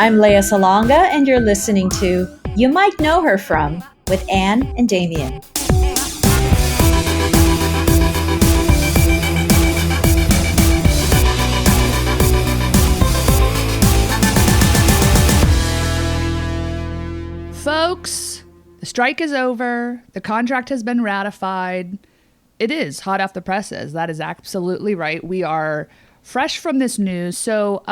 I'm Lea Salonga, and you're listening to You Might Know Her From with Anne and Damian. Folks, the strike is over. The contract has been ratified. It is hot off the presses. That is absolutely right. We are fresh from this news. So,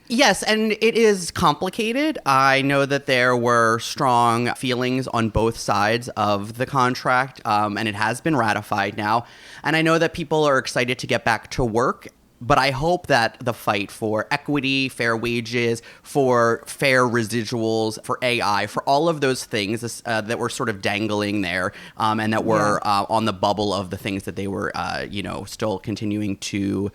yes, and it is complicated. I know that there were strong feelings on both sides of the contract, and it has been ratified now. And I know that people are excited to get back to work. But I hope that the fight for equity, fair wages, for fair residuals, for AI, for all of those things that were sort of dangling there and that were on the bubble of the things that they were, still continuing to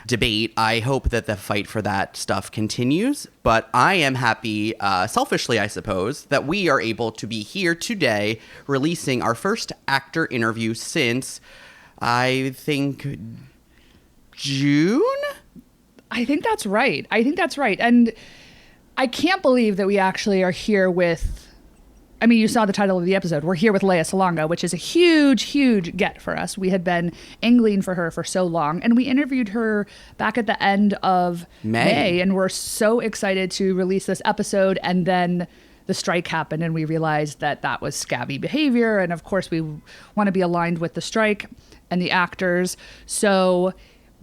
debate. I hope that the fight for that stuff continues. But I am happy, selfishly, I suppose, that we are able to be here today releasing our first actor interview since, I think, June? I think that's right. And I can't believe that we actually are here with, I mean, you saw the title of the episode. We're here with Lea Salonga, which is a huge, huge get for us. We had been angling for her for so long, and we interviewed her back at the end of May, and we're so excited to release this episode. And then the strike happened, and we realized that that was scabby behavior. And of course, we want to be aligned with the strike and the actors. So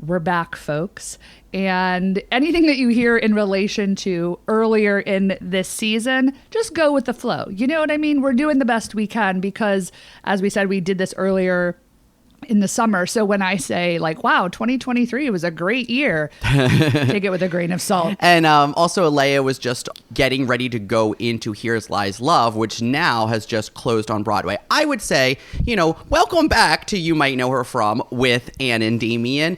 we're back, folks. And anything that you hear in relation to earlier in this season, just go with the flow. You know what I mean? We're doing the best we can because, as we said, we did this earlier in the summer. So when I say like, wow, 2023 was a great year, take it with a grain of salt. And also Lea was just getting ready to go into Here's Lies Love, which now has just closed on Broadway. I would say, welcome back to You Might Know Her From with Anne and Damian.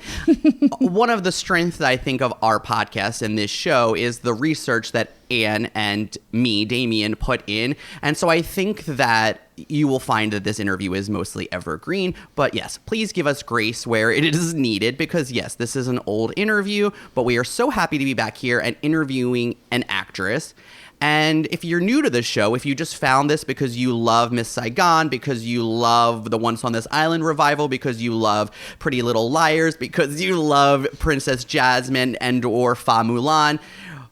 One of the strengths that I think of our podcast and this show is the research that Anne and me, Damian, put in. And so I think that you will find that this interview is mostly evergreen. But yes, please give us grace where it is needed because, yes, this is an old interview, but we are so happy to be back here and interviewing an actress. And if you're new to the show, if you just found this because you love Miss Saigon, because you love the Once on This Island revival, because you love Pretty Little Liars, because you love Princess Jasmine and or Fa Mulan,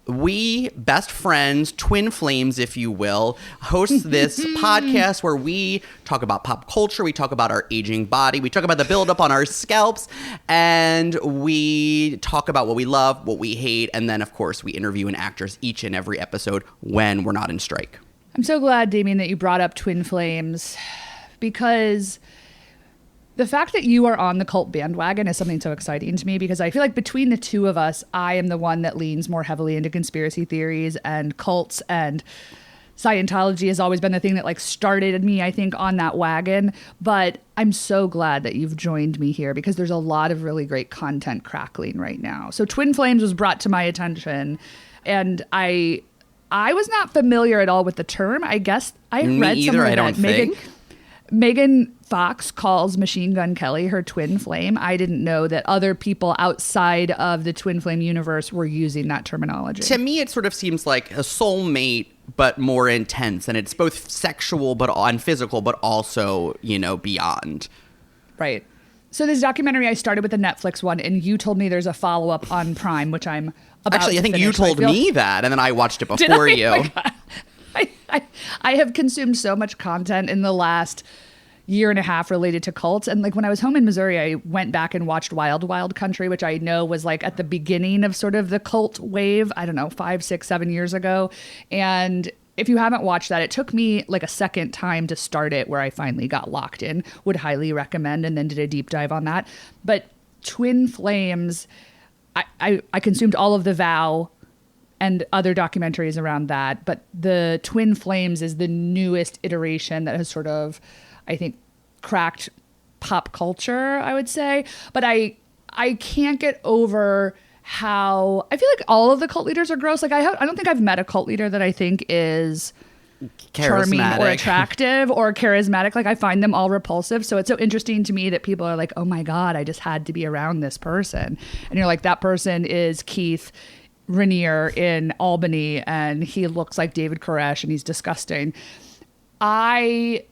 we, best friends, twin flames, if you will, host this podcast where we talk about pop culture, we talk about our aging body, we talk about the buildup on our scalps, and we talk about what we love, what we hate, and then, of course, we interview an actress each and every episode when we're not in strike. I'm so glad, Damian, that you brought up twin flames because the fact that you are on the cult bandwagon is something so exciting to me because I feel like between the two of us, I am the one that leans more heavily into conspiracy theories and cults, and Scientology has always been the thing that like started me, I think, on that wagon. But I'm so glad that you've joined me here because there's a lot of really great content crackling right now. So Twin Flames was brought to my attention, and I was not familiar at all with the term. I guess I read somewhere that Megan Fox calls Machine Gun Kelly her twin flame. I didn't know that other people outside of the twin flame universe were using that terminology. To me, it sort of seems like a soulmate, but more intense. And it's both sexual and physical, but also, beyond. Right. So this documentary, I started with the Netflix one, and you told me there's a follow-up on Prime, which I'm about Actually, to I think finish. you told me that, and then I watched it before you. Oh my God. I have consumed so much content in the last year and a half related to cults. And like when I was home in Missouri, I went back and watched Wild Wild Country, which I know was like at the beginning of sort of the cult wave, I don't know, 5, 6, 7 years ago. And if you haven't watched that, it took me like a second time to start it where I finally got locked in. Would highly recommend, and then did a deep dive on that. But Twin Flames, I consumed all of The Vow and other documentaries around that. But the Twin Flames is the newest iteration that has sort of, I think, cracked pop culture, I would say. But I can't get over how I feel like all of the cult leaders are gross. Like I don't think I've met a cult leader that I think is charming or attractive or charismatic. Like I find them all repulsive. So it's so interesting to me that people are like, oh my God, I just had to be around this person. And you're like, that person is Keith Rainier in Albany, and he looks like David Koresh, and he's disgusting. I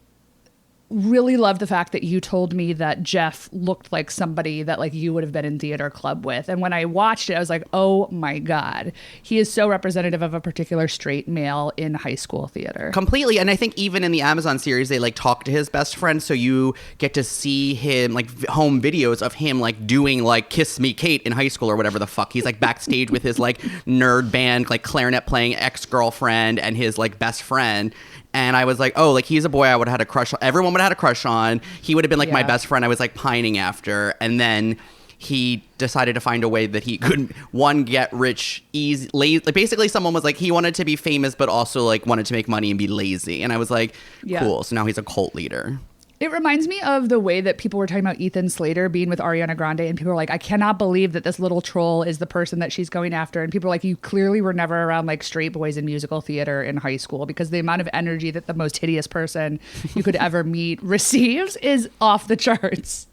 really love the fact that you told me that Jeff looked like somebody that like you would have been in theater club with. And when I watched it, I was like, oh my God, he is so representative of a particular straight male in high school theater. Completely. And I think even in the Amazon series, they like talk to his best friend. So you get to see him like home videos of him like doing like Kiss Me Kate in high school or whatever the fuck. He's like backstage with his like nerd band, like clarinet playing ex-girlfriend and his like best friend. And I was like, oh, like he's a boy I would have had a crush on. Everyone would have had a crush on. He would have been like my best friend I was like pining after. And then he decided to find a way that he could, one, get rich easy. Like basically someone was like, he wanted to be famous, but also like wanted to make money and be lazy. And I was like, cool. So now he's a cult leader. It reminds me of the way that people were talking about Ethan Slater being with Ariana Grande, and people were like, I cannot believe that this little troll is the person that she's going after. And people are like, you clearly were never around like straight boys in musical theater in high school, because the amount of energy that the most hideous person you could ever meet receives is off the charts.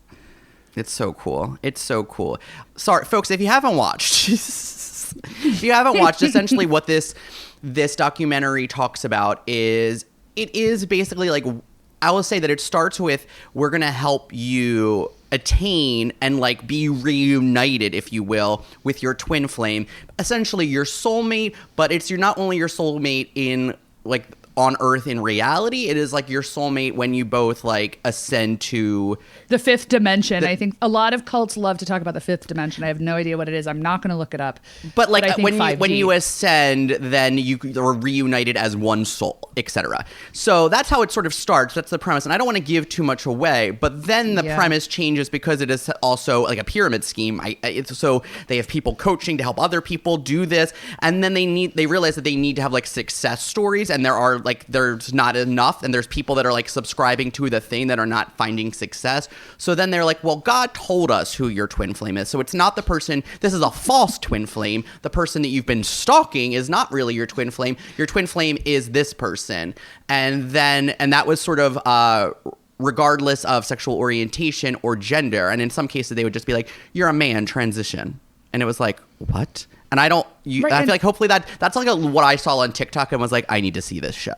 It's so cool. It's so cool. Sorry, folks, if you haven't watched, essentially what this documentary talks about is, it is basically like, I will say that it starts with, we're going to help you attain and like be reunited, if you will, with your twin flame, essentially your soulmate. But you're not only your soulmate in like on Earth in reality, it is like your soulmate when you both like ascend to the fifth dimension. I think a lot of cults love to talk about the fifth dimension. I have no idea what it is. I'm not going to look it up. But like when you ascend, then you are reunited as one soul, etc. So that's how it sort of starts. That's the premise. And I don't want to give too much away, but then the premise changes because it is also like a pyramid scheme. So they have people coaching to help other people do this, and then they realize that they need to have like success stories, and there's not enough, and there's people that are like subscribing to the thing that are not finding success. So then they're like, well, God told us who your twin flame is. So it's not the person, this is a false twin flame. The person that you've been stalking is not really your twin flame. Your twin flame is this person. And that was sort of, regardless of sexual orientation or gender. And in some cases they would just be like, you're a man, transition. And it was like, what? And I feel like hopefully that's like what I saw on TikTok and was like, I need to see this show.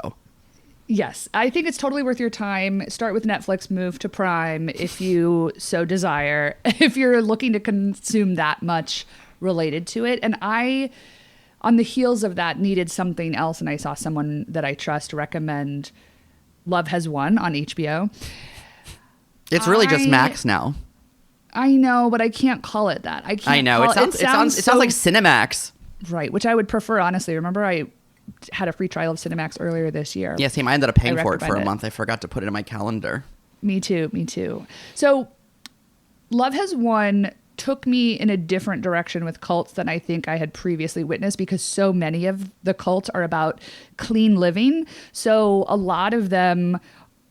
Yes, I think it's totally worth your time. Start with Netflix, move to Prime if you so desire, if you're looking to consume that much related to it. And I, on the heels of that, needed something else. And I saw someone that I trust recommend Love Has Won on HBO. It's really just Max now. I know, but I can't call it that. I know. It sounds like Cinemax. Right, which I would prefer, honestly. Remember, I had a free trial of Cinemax earlier this year. Yeah, same. I ended up paying for it for a month. I forgot to put it in my calendar. Me too. So Love Has Won took me in a different direction with cults than I think I had previously witnessed, because so many of the cults are about clean living. So a lot of them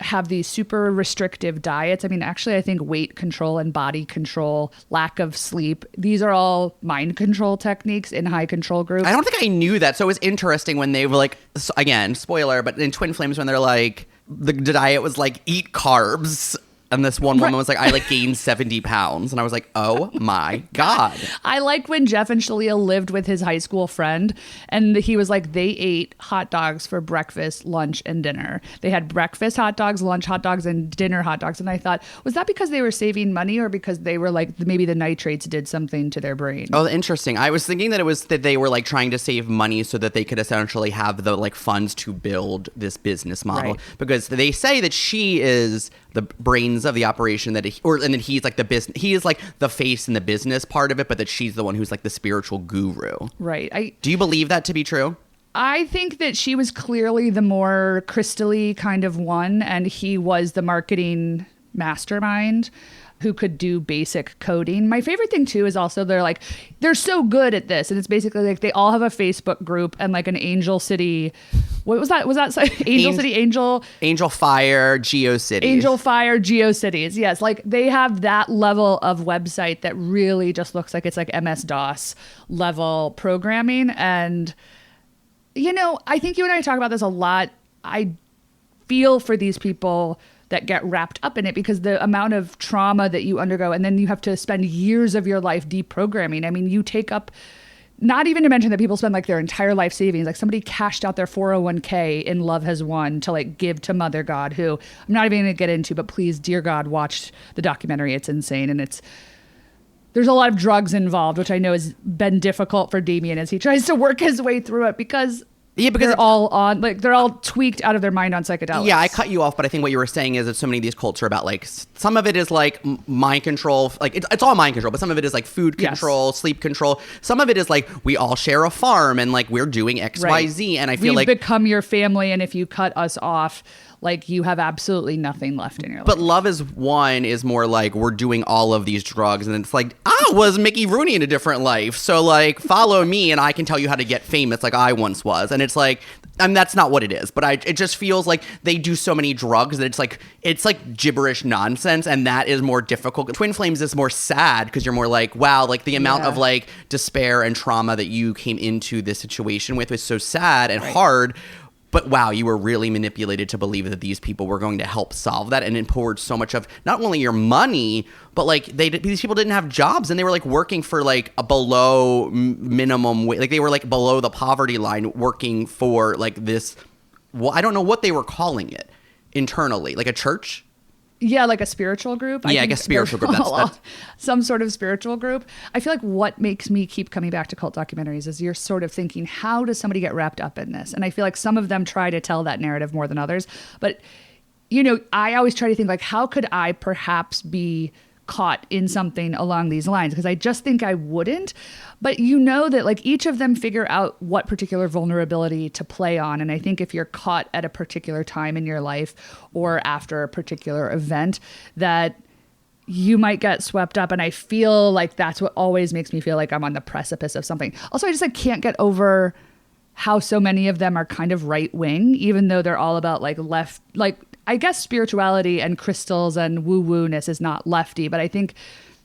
have these super restrictive diets. I mean, actually, I think weight control and body control, lack of sleep, these are all mind control techniques in high control groups. I don't think I knew that. So it was interesting when they were like, again, spoiler, but in Twin Flames, when they're like, the diet was like, eat carbs. And this one woman was like, I like gained 70 pounds. And I was like, oh my God. I like when Jeff and Shalia lived with his high school friend. And he was like, they ate hot dogs for breakfast, lunch, and dinner. They had breakfast hot dogs, lunch hot dogs, and dinner hot dogs. And I thought, was that because they were saving money, or because they were like, maybe the nitrates did something to their brain? Oh, interesting. I was thinking that it was that they were like trying to save money so that they could essentially have the like funds to build this business model. Right. Because they say that she is the brains of the operation, and then he's like the business, he is like the face and the business part of it, but that she's the one who's like the spiritual guru. Right. Do you believe that to be true? I think that she was clearly the more crystally kind of one, and he was the marketing mastermind who could do basic coding. My favorite thing too is also they're so good at this, and it's basically like they all have a Facebook group and like an Angel City. What was that? Was that Angel City? Angel Fire, GeoCities. Angel Fire, GeoCities. Yes, like they have that level of website that really just looks like it's like MS-DOS level programming. And you know, I think you and I talk about this a lot. I feel for these people that get wrapped up in it, because the amount of trauma that you undergo, and then you have to spend years of your life deprogramming. I mean, you take up not even to mention that people spend like their entire life savings. Like somebody cashed out their 401k in Love Has Won to like give to Mother God, who I'm not even going to get into, but please, dear God, watch the documentary. It's insane. And there's a lot of drugs involved, which I know has been difficult for Damian as he tries to work his way through it because they're all tweaked out of their mind on psychedelics. Yeah, I cut you off, but I think what you were saying is that so many of these cults are about like some of it is like mind control, like it's all mind control, but some of it is like food control, sleep control. Some of it is like we all share a farm and like we're doing X, Y, Z, and I feel We've become your family, and if you cut us off, like you have absolutely nothing left in your life. But Love Is One is more like we're doing all of these drugs, and it's like I was Mickey Rooney in a different life, so like follow me and I can tell you how to get famous like I once was. And it's like, and that's not what it is, but it just feels like they do so many drugs that it's like gibberish nonsense, and that is more difficult. Twin Flames is more sad because you're more like, wow, like the amount of like despair and trauma that you came into this situation with is so sad and hard. But wow, you were really manipulated to believe that these people were going to help solve that, and it poured so much of not only your money, but like these people didn't have jobs, and they were like working for like a below minimum wage, like they were like below the poverty line, working for like this. Well, I don't know what they were calling it internally, like a church. Yeah, like a spiritual group. I guess spiritual group. That's some sort of spiritual group. I feel like what makes me keep coming back to cult documentaries is you're sort of thinking, how does somebody get wrapped up in this? And I feel like some of them try to tell that narrative more than others. But, you know, I always try to think like, how could I perhaps be caught in something along these lines? Because I just think I wouldn't. But you know that like each of them figure out what particular vulnerability to play on. And I think if you're caught at a particular time in your life or after a particular event, that you might get swept up. And I feel like that's what always makes me feel like I'm on the precipice of something. Also, I just like can't get over how so many of them are kind of right wing, even though they're all about like left, like I guess spirituality and crystals and woo-woo-ness is not lefty, but I think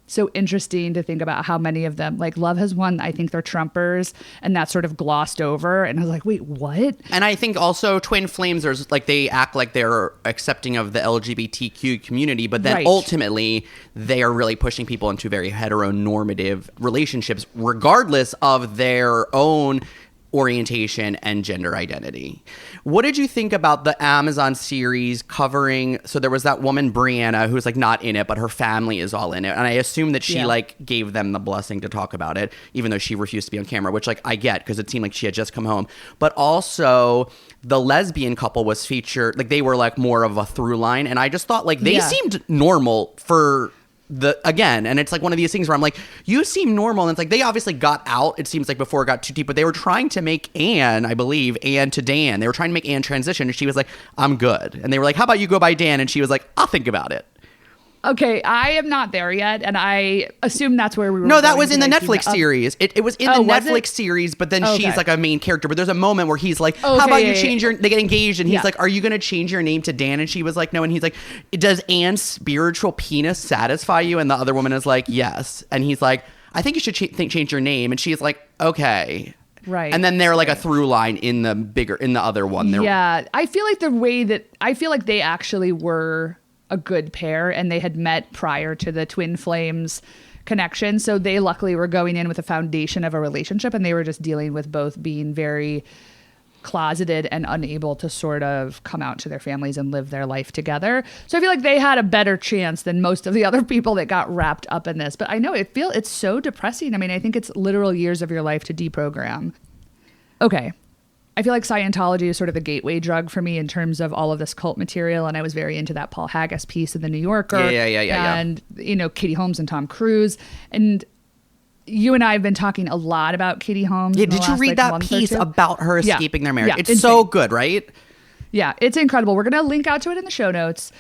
so interesting to think about how many of them, like Love Has Won, I think they're Trumpers, and that's sort of glossed over. And I was like, wait, what? And I think also Twin Flames, there's like they act like they're accepting of the LGBTQ community, but then ultimately they are really pushing people into very heteronormative relationships, regardless of their own orientation and gender identity. What did you think about the Amazon series covering, so there was that woman Brianna who's like not in it, but her family is all in it, and I assume that she like gave them the blessing to talk about it, even though she refused to be on camera, which like I get because it seemed like she had just come home. But also the lesbian couple was featured, like they were like more of a through line, and I just thought like they seemed normal for and it's like one of these things where I'm like, you seem normal, and it's like they obviously got out, it seems like, before it got too deep, but they were trying to make Anne to Dan, they were trying to make Anne transition, and she was like, I'm good, and they were like, how about you go by Dan, and she was like, I'll think about it. Okay, I am not there yet, and I assume that's where we were. No, that was in the Netflix series. It was in the Netflix series, but then okay. She's like a main character. But there's a moment where he's like, how about you change your... They get engaged, and he's like, are you going to change your name to Dan? And she was like, no. And he's like, does Anne's spiritual penis satisfy you? And the other woman is like, yes. And he's like, I think you should change your name. And she's like, okay. Right. And then they're like a through line in the other one. Yeah. I feel like they actually were a good pair, and they had met prior to the Twin Flames connection. So they luckily were going in with a foundation of a relationship, and they were just dealing with both being very closeted and unable to sort of come out to their families and live their life together. So I feel like they had a better chance than most of the other people that got wrapped up in this. But I know it's so depressing. I mean, I think it's literal years of your life to deprogram. Okay. I feel like Scientology is sort of the gateway drug for me in terms of all of this cult material. And I was very into that Paul Haggis piece in The New Yorker. Yeah. And, you know, Katie Holmes and Tom Cruise. And you and I have been talking a lot about Katie Holmes. Yeah, did you read that piece about her escaping their marriage? Yeah, it's so good, right? Yeah, it's incredible. We're going to link out to it in the show notes.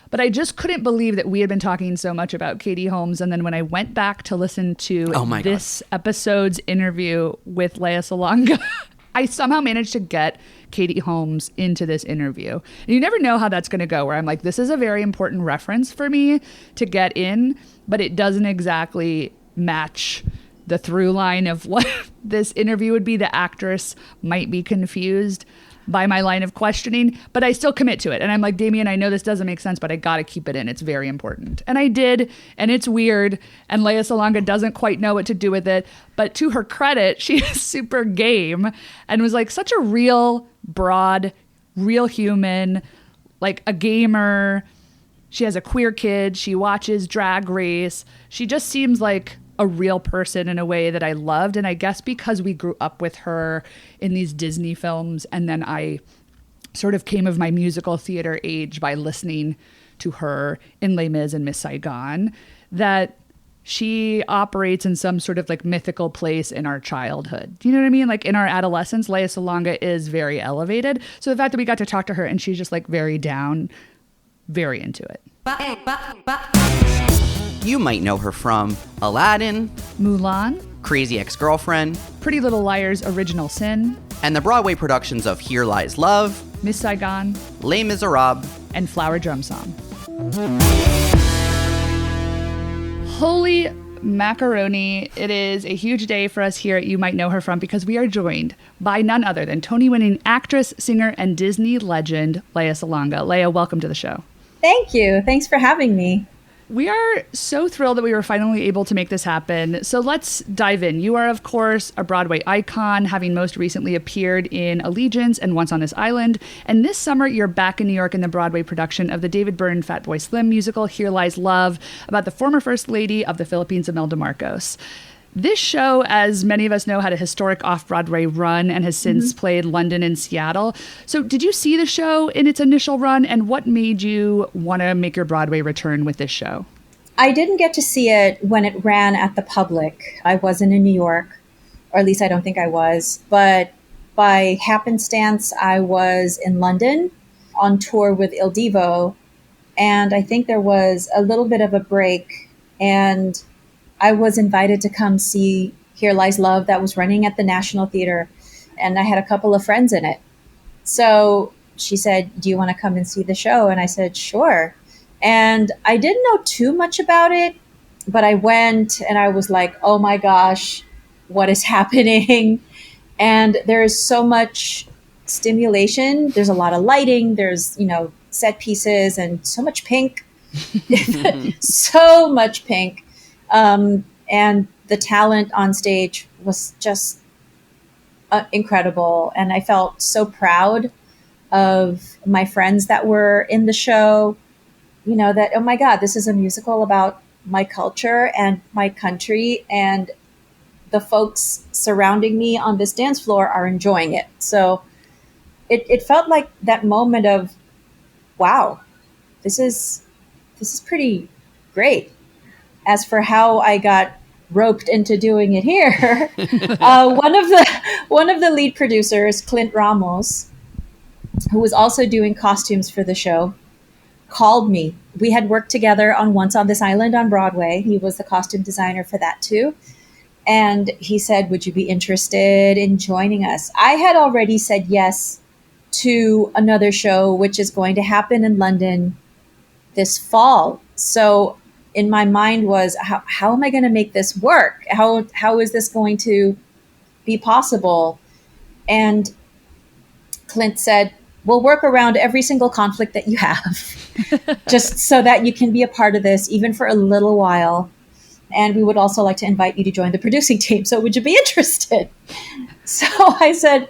But I just couldn't believe that we had been talking so much about Katie Holmes. And then when I went back to listen to this episode's interview with Lea Salonga, I somehow managed to get Katie Holmes into this interview. And you never know how that's going to go, where I'm like, this is a very important reference for me to get in, but it doesn't exactly match the through line of what this interview would be. The actress might be confused. by my line of questioning, but I still commit to it. And I'm like, Damian, I know this doesn't make sense, but I got to keep it in. It's very important. And I did. And it's weird. And Lea Salonga doesn't quite know what to do with it. But to her credit, she is super game and was like such a real, broad, real human, like a gamer. She has a queer kid. She watches Drag Race. She just seems like a real person in a way that I loved. And I guess because we grew up with her in these Disney films, and then I sort of came of my musical theater age by listening to her in Les Mis and Miss Saigon, that she operates in some sort of like mythical place in our childhood. Do you know what I mean? Like in our adolescence, Lea Salonga is very elevated. So the fact that we got to talk to her and she's just like very down, very into it. You might know her from Aladdin, Mulan, Crazy Ex-Girlfriend, Pretty Little Liars Original Sin, and the Broadway productions of Here Lies Love, Miss Saigon, Les Miserables, and Flower Drum Song. Holy macaroni. It is a huge day for us here at You Might Know Her From because we are joined by none other than Tony-winning actress, singer, and Disney legend, Lea Salonga. Lea, welcome to the show. Thank you. Thanks for having me. We are so thrilled that we were finally able to make this happen. So let's dive in. You are, of course, a Broadway icon, having most recently appeared in Allegiance and Once on This Island. And this summer, you're back in New York in the Broadway production of the David Byrne Fatboy Slim musical, Here Lies Love, about the former First Lady of the Philippines, Imelda Marcos. This show, as many of us know, had a historic off-Broadway run and has since played London and Seattle. So did you see the show in its initial run, and what made you want to make your Broadway return with this show? I didn't get to see it when it ran at the public. I wasn't in New York, or at least I don't think I was. But by happenstance, I was in London on tour with Il Divo, and I think there was a little bit of a break, and I was invited to come see Here Lies Love that was running at the National Theater, and I had a couple of friends in it. So she said, do you want to come and see the show? And I said, sure. And I didn't know too much about it, but I went and I was like, oh my gosh, what is happening? And there's so much stimulation. There's a lot of lighting. There's, set pieces and so much pink, so much pink. And the talent on stage was just incredible. And I felt so proud of my friends that were in the show, that, oh my God, this is a musical about my culture and my country, and the folks surrounding me on this dance floor are enjoying it. So it felt like that moment of, wow, this is pretty great. As for how I got roped into doing it here, one of the lead producers, Clint Ramos, who was also doing costumes for the show, called me. We had worked together on Once on This Island on Broadway. He was the costume designer for that too. And he said, would you be interested in joining us? I had already said yes to another show, which is going to happen in London this fall. So in my mind was, how am I going to make this work? How is this going to be possible? And Clint said, we'll work around every single conflict that you have, just so that you can be a part of this, even for a little while. And we would also like to invite you to join the producing team. So would you be interested? So I said,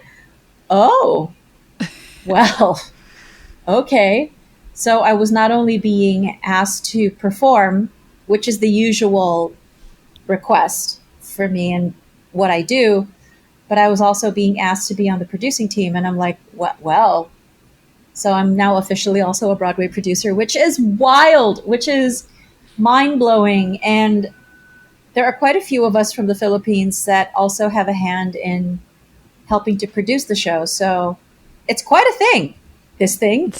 oh, well, okay. So I was not only being asked to perform, which is the usual request for me and what I do, but I was also being asked to be on the producing team. And I'm like, well, so I'm now officially also a Broadway producer, which is wild, which is mind-blowing. And there are quite a few of us from the Philippines that also have a hand in helping to produce the show. So it's quite a thing, this thing.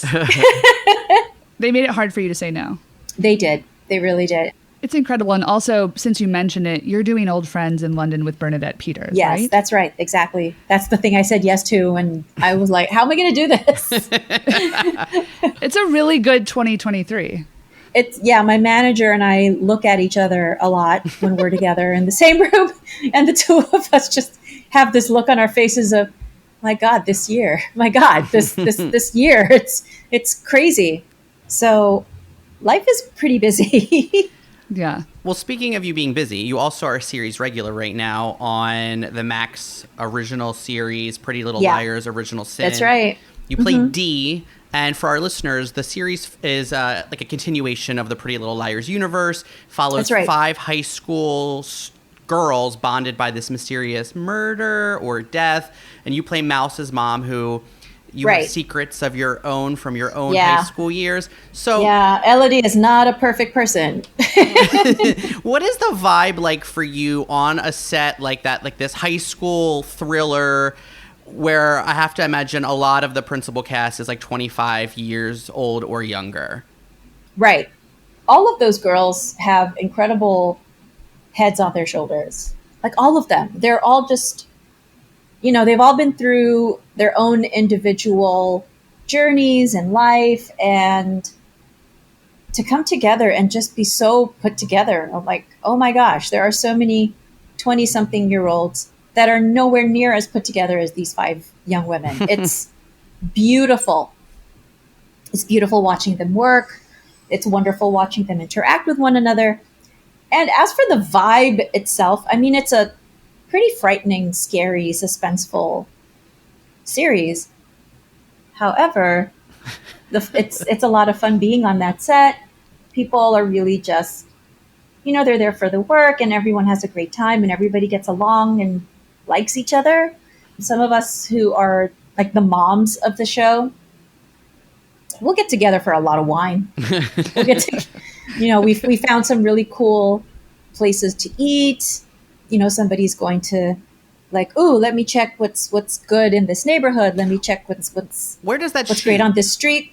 They made it hard for you to say no. They did. They really did. It's incredible. And also, since you mentioned it, you're doing Old Friends in London with Bernadette Peters, yes, right? That's right. Exactly. That's the thing I said yes to. And I was like, how am I going to do this? It's a really good 2023. My manager and I look at each other a lot when we're together in the same room. And the two of us just have this look on our faces of, my God, this year, my God, this year, it's crazy. So life is pretty busy. Yeah. Well, speaking of you being busy, you also are a series regular right now on the Max original series, Pretty Little Yeah. Liars, Original Sin. That's right. You play Dee, and for our listeners, the series is like a continuation of the Pretty Little Liars universe, follows That's right. 5 high school girls bonded by this mysterious murder or death, and you play Mouse's mom, who you have Right. secrets of your own from your own Yeah. high school years. So Yeah, Elodie is not a perfect person. what is the vibe like for you on a set like that, like this high school thriller where I have to imagine a lot of the principal cast is like 25 years old or younger? Right. All of those girls have incredible heads on their shoulders. Like all of them. They're all just, they've all been through their own individual journeys in life, and to come together and just be so put together. I'm like, oh my gosh, there are so many 20-something-year-olds that are nowhere near as put together as these 5 young women. It's beautiful. It's beautiful watching them work. It's wonderful watching them interact with one another. And as for the vibe itself, I mean, it's a pretty frightening, scary, suspenseful series. However, it's a lot of fun being on that set. People are really just, they're there for the work, and everyone has a great time, and everybody gets along and likes each other. Some of us who are like the moms of the show, we'll get together for a lot of wine. We'll get to, we found some really cool places to eat. Somebody's going to like, ooh, let me check what's good in this neighborhood. Let me check what's Where does that what's shoot? great on this street.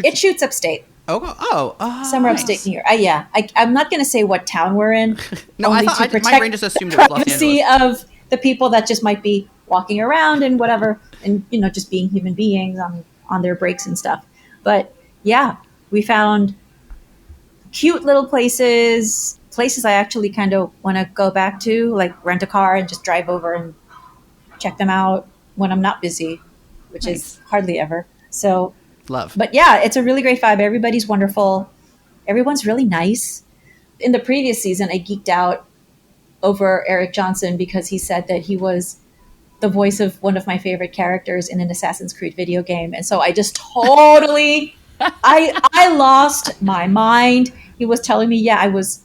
It shoots upstate, somewhere nice. upstate New York. Yeah, I'm not going to say what town we're in. No, only I to thought protect my brain just assumed it was Los privacy Angeles. of the people that just might be walking around and whatever, and just being human beings on their breaks and stuff. But yeah, we found cute little places I actually kind of want to go back to, like rent a car and just drive over and check them out when I'm not busy, which is hardly ever. So, Love. but yeah, it's a really great vibe. Everybody's wonderful. Everyone's really nice. In the previous season, I geeked out over Eric Johnson because he said that he was the voice of one of my favorite characters in an Assassin's Creed video game. And so I just totally, I lost my mind. He was telling me, yeah, I was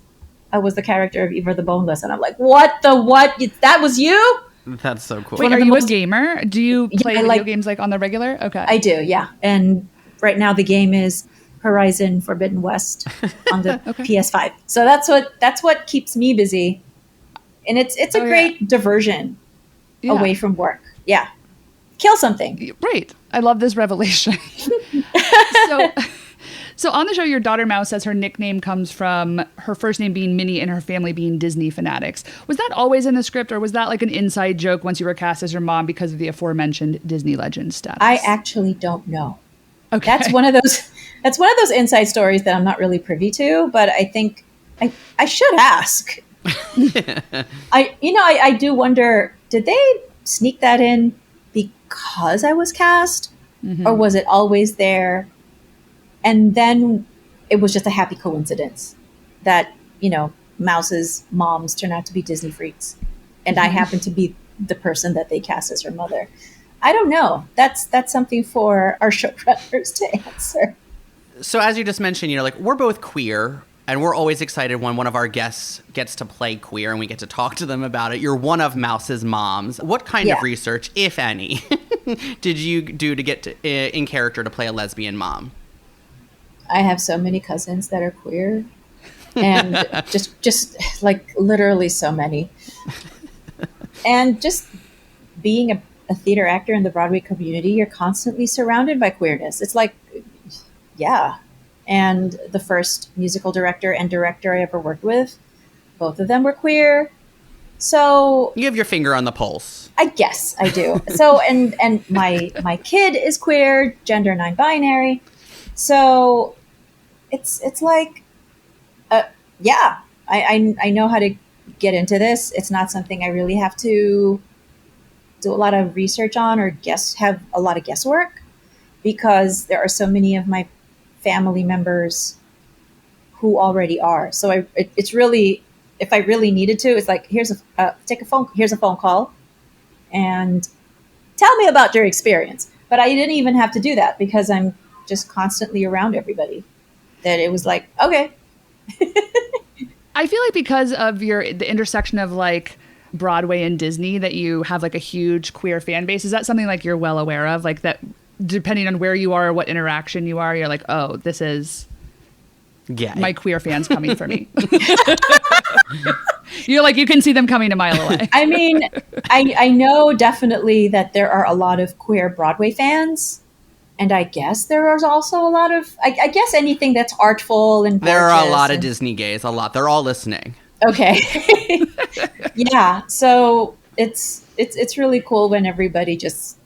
the character of Eva the Boneless. And I'm like, what? That was you? That's so cool. Wait, are you a gamer? Do you play video games like on the regular? Okay. I do, yeah. And right now the game is Horizon Forbidden West on the PS5. So that's what keeps me busy. And it's a great diversion away from work. Yeah. Kill something. Right. I love this revelation. So on the show, your daughter Mouse says her nickname comes from her first name being Minnie and her family being Disney fanatics. Was that always in the script, or was that like an inside joke once you were cast as your mom because of the aforementioned Disney legend status? I actually don't know. Okay. That's one of those inside stories that I'm not really privy to, but I think I should ask. I do wonder, did they sneak that in because I was cast, or was it always there? And then it was just a happy coincidence that, Mouse's moms turn out to be Disney freaks. And I happen to be the person that they cast as her mother. I don't know. That's something for our showrunners to answer. So as you just mentioned, we're both queer, and we're always excited when one of our guests gets to play queer and we get to talk to them about it. You're one of Mouse's moms. What kind of research, if any, did you do to get in character to play a lesbian mom? I have so many cousins that are queer, and just like literally so many. And just being a theater actor in the Broadway community, you're constantly surrounded by queerness. It's like, yeah. And the first musical director and director I ever worked with, both of them were queer. So you have your finger on the pulse. I guess I do. So, and my kid is queer, gender non-binary. So it's like, I know how to get into this. It's not something I really have to do a lot of research on or have a lot of guesswork, because there are so many of my family members who already are. So it's really, if I really needed to, it's like, here's a phone call and tell me about your experience. But I didn't even have to do that because I'm just constantly around everybody, that it was like, okay. I feel like because of the intersection of like Broadway and Disney, that you have like a huge queer fan base. Is that something like you're well aware of? Like that, depending on where you are or what interaction you are, you're like, oh, this is my queer fans coming for me. You're like, you can see them coming a mile away. I mean, I know definitely that there are a lot of queer Broadway fans. And I guess there is also a lot of, I guess anything that's artful and gorgeous. There are a lot of Disney gays, a lot. They're all listening. Okay. Yeah. So it's really cool when everybody just,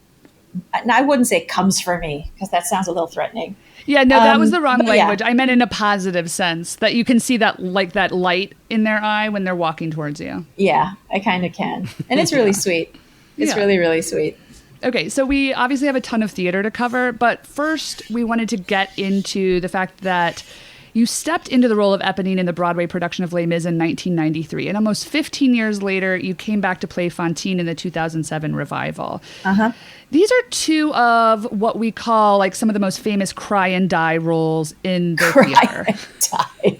I wouldn't say comes for me, because that sounds a little threatening. Yeah, no, that was the wrong language. Yeah. I meant in a positive sense, that you can see that, like, that light in their eye when they're walking towards you. Yeah, I kind of can. And it's really sweet. It's really, really sweet. Okay, so we obviously have a ton of theater to cover, but first we wanted to get into the fact that you stepped into the role of Eponine in the Broadway production of Les Mis in 1993, and almost 15 years later, you came back to play Fantine in the 2007 revival. Uh-huh. These are two of what we call like some of the most famous cry and die roles in the theater. Okay.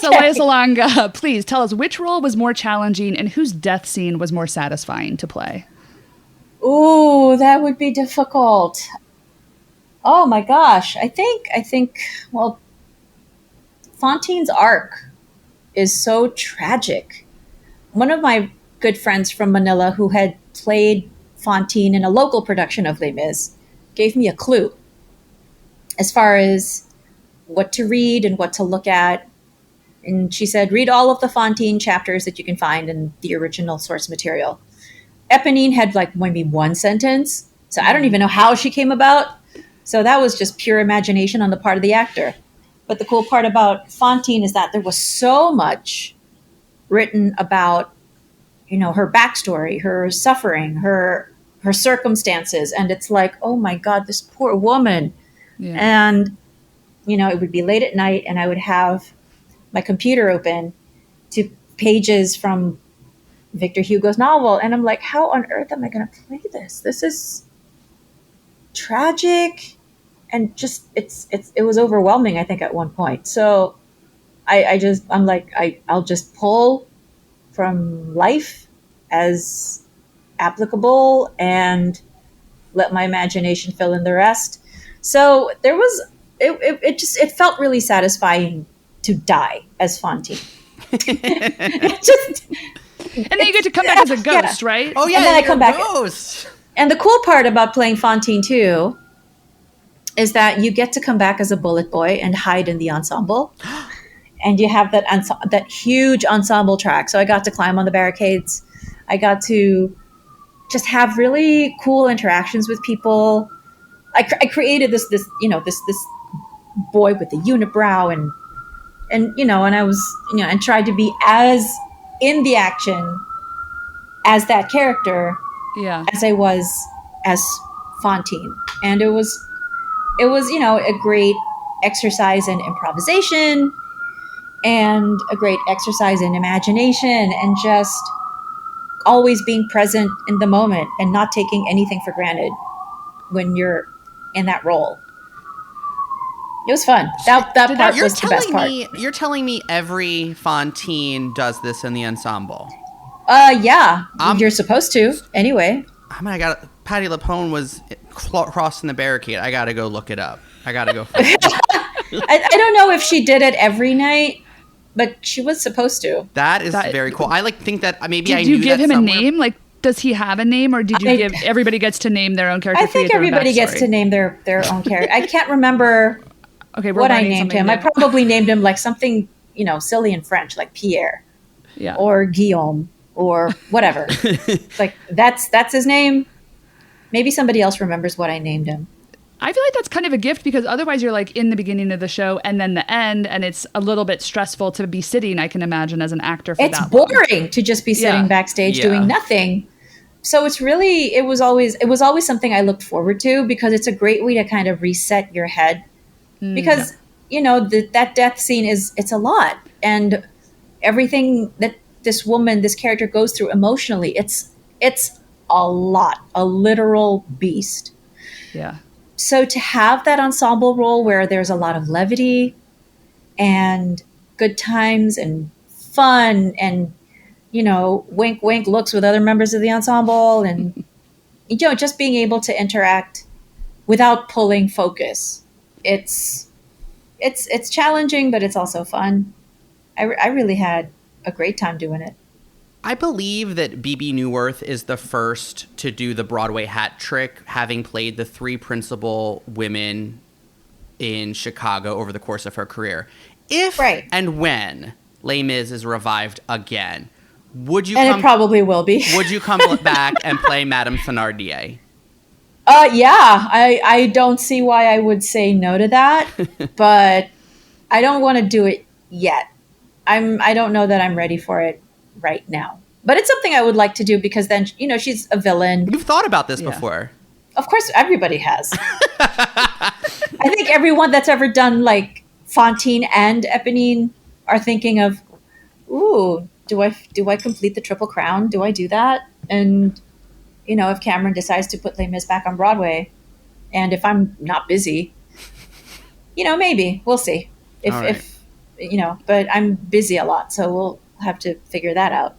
So Lea Salonga, please tell us, which role was more challenging and whose death scene was more satisfying to play? Ooh, that would be difficult. Oh my gosh. I think, well, Fantine's arc is so tragic. One of my good friends from Manila who had played Fantine in a local production of Les Mis gave me a clue as far as what to read and what to look at. And she said, read all of the Fantine chapters that you can find in the original source material. Eponine had like maybe one sentence, so I don't even know how she came about. So that was just pure imagination on the part of the actor. But the cool part about Fantine is that there was so much written about, you know, her backstory, her suffering, her circumstances. And it's like, oh my God, this poor woman. Yeah. And, you know, it would be late at night and I would have my computer open to pages from Victor Hugo's novel. And I'm like, how on earth am I going to play this? This is tragic. And just, it was overwhelming, I think, at one point. So I'm like, I'll just pull from life as applicable and let my imagination fill in the rest. So there was, it felt really satisfying to die as Fantine. And then you get to come back as a ghost, right? Oh yeah, and then I come back. Ghost. And the cool part about playing Fantine too is that you get to come back as a bullet boy and hide in the ensemble, and you have that huge ensemble track. So I got to climb on the barricades. I got to just have really cool interactions with people. I created this boy with the unibrow and I was and tried to be as in the action as that character as I was as Fantine. And it was a great exercise in improvisation and a great exercise in imagination and just always being present in the moment and not taking anything for granted when you're in that role. It was fun. That part was the best part. You're telling me every Fantine does this in the ensemble? Yeah. You're supposed to, anyway. I got Patti Lupone was crossing the barricade. I got to go look it up. I got to go find it. I don't know if she did it every night, but she was supposed to. That is very cool. I think that maybe I knew that. Did you give him a name? Like, does he have a name, or did you give everybody gets to name their own character? I think everybody gets to name their own character. I can't remember what I named him. I probably named him like something, silly in French, like Pierre, or Guillaume, or whatever. Like that's his name. Maybe somebody else remembers what I named him. I feel like that's kind of a gift, because otherwise you're like in the beginning of the show and then the end, and it's a little bit stressful to be sitting, I can imagine, as an actor for that long. It's boring to just be sitting backstage doing nothing. So it was always something I looked forward to because it's a great way to kind of reset your head because that death scene it's a lot, and everything that this character goes through emotionally, it's a lot, a literal beast. Yeah. So to have that ensemble role where there's a lot of levity and good times and fun and wink wink looks with other members of the ensemble, and just being able to interact without pulling focus, it's challenging, but it's also fun. I really had a great time doing it. I believe that BB Newworth is the first to do the Broadway hat trick, having played the 3 principal women in Chicago over the course of her career. If and when Les Mis is revived again, it probably will be. Would you come back and play Madame Thenardier? Yeah, I don't see why I would say no to that, but I don't want to do it yet. I don't know that I'm ready for it right now. But it's something I would like to do because then, she's a villain. You've thought about this before. Of course, everybody has. I think everyone that's ever done like Fantine and Eponine are thinking of, ooh, do I complete the Triple Crown? Do I do that? And, if Cameron decides to put Les Mis back on Broadway, and if I'm not busy, maybe. We'll see. If but I'm busy a lot, so we'll have to figure that out.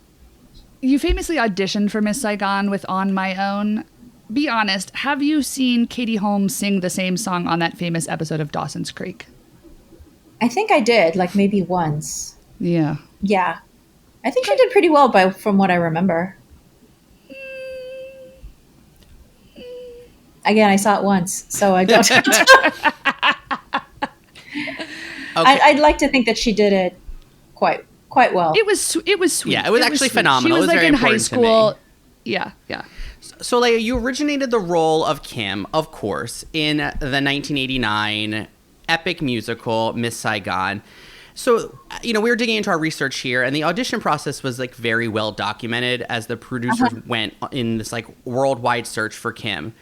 You famously auditioned for Miss Saigon with On My Own. Be honest, have you seen Katie Holmes sing the same song on that famous episode of Dawson's Creek? I think I did, like maybe once. Yeah. Yeah. I think she did pretty well from what I remember. Again, I saw it once, so I don't. Okay. I'd like to think that she did it quite well. It was sweet. Yeah, it was actually phenomenal. She was it was like very in high important school. to me. Yeah. So, Lea, you originated the role of Kim, of course, in the 1989 epic musical Miss Saigon. So, we were digging into our research here, and the audition process was like very well documented as the producers went in this like worldwide search for Kim.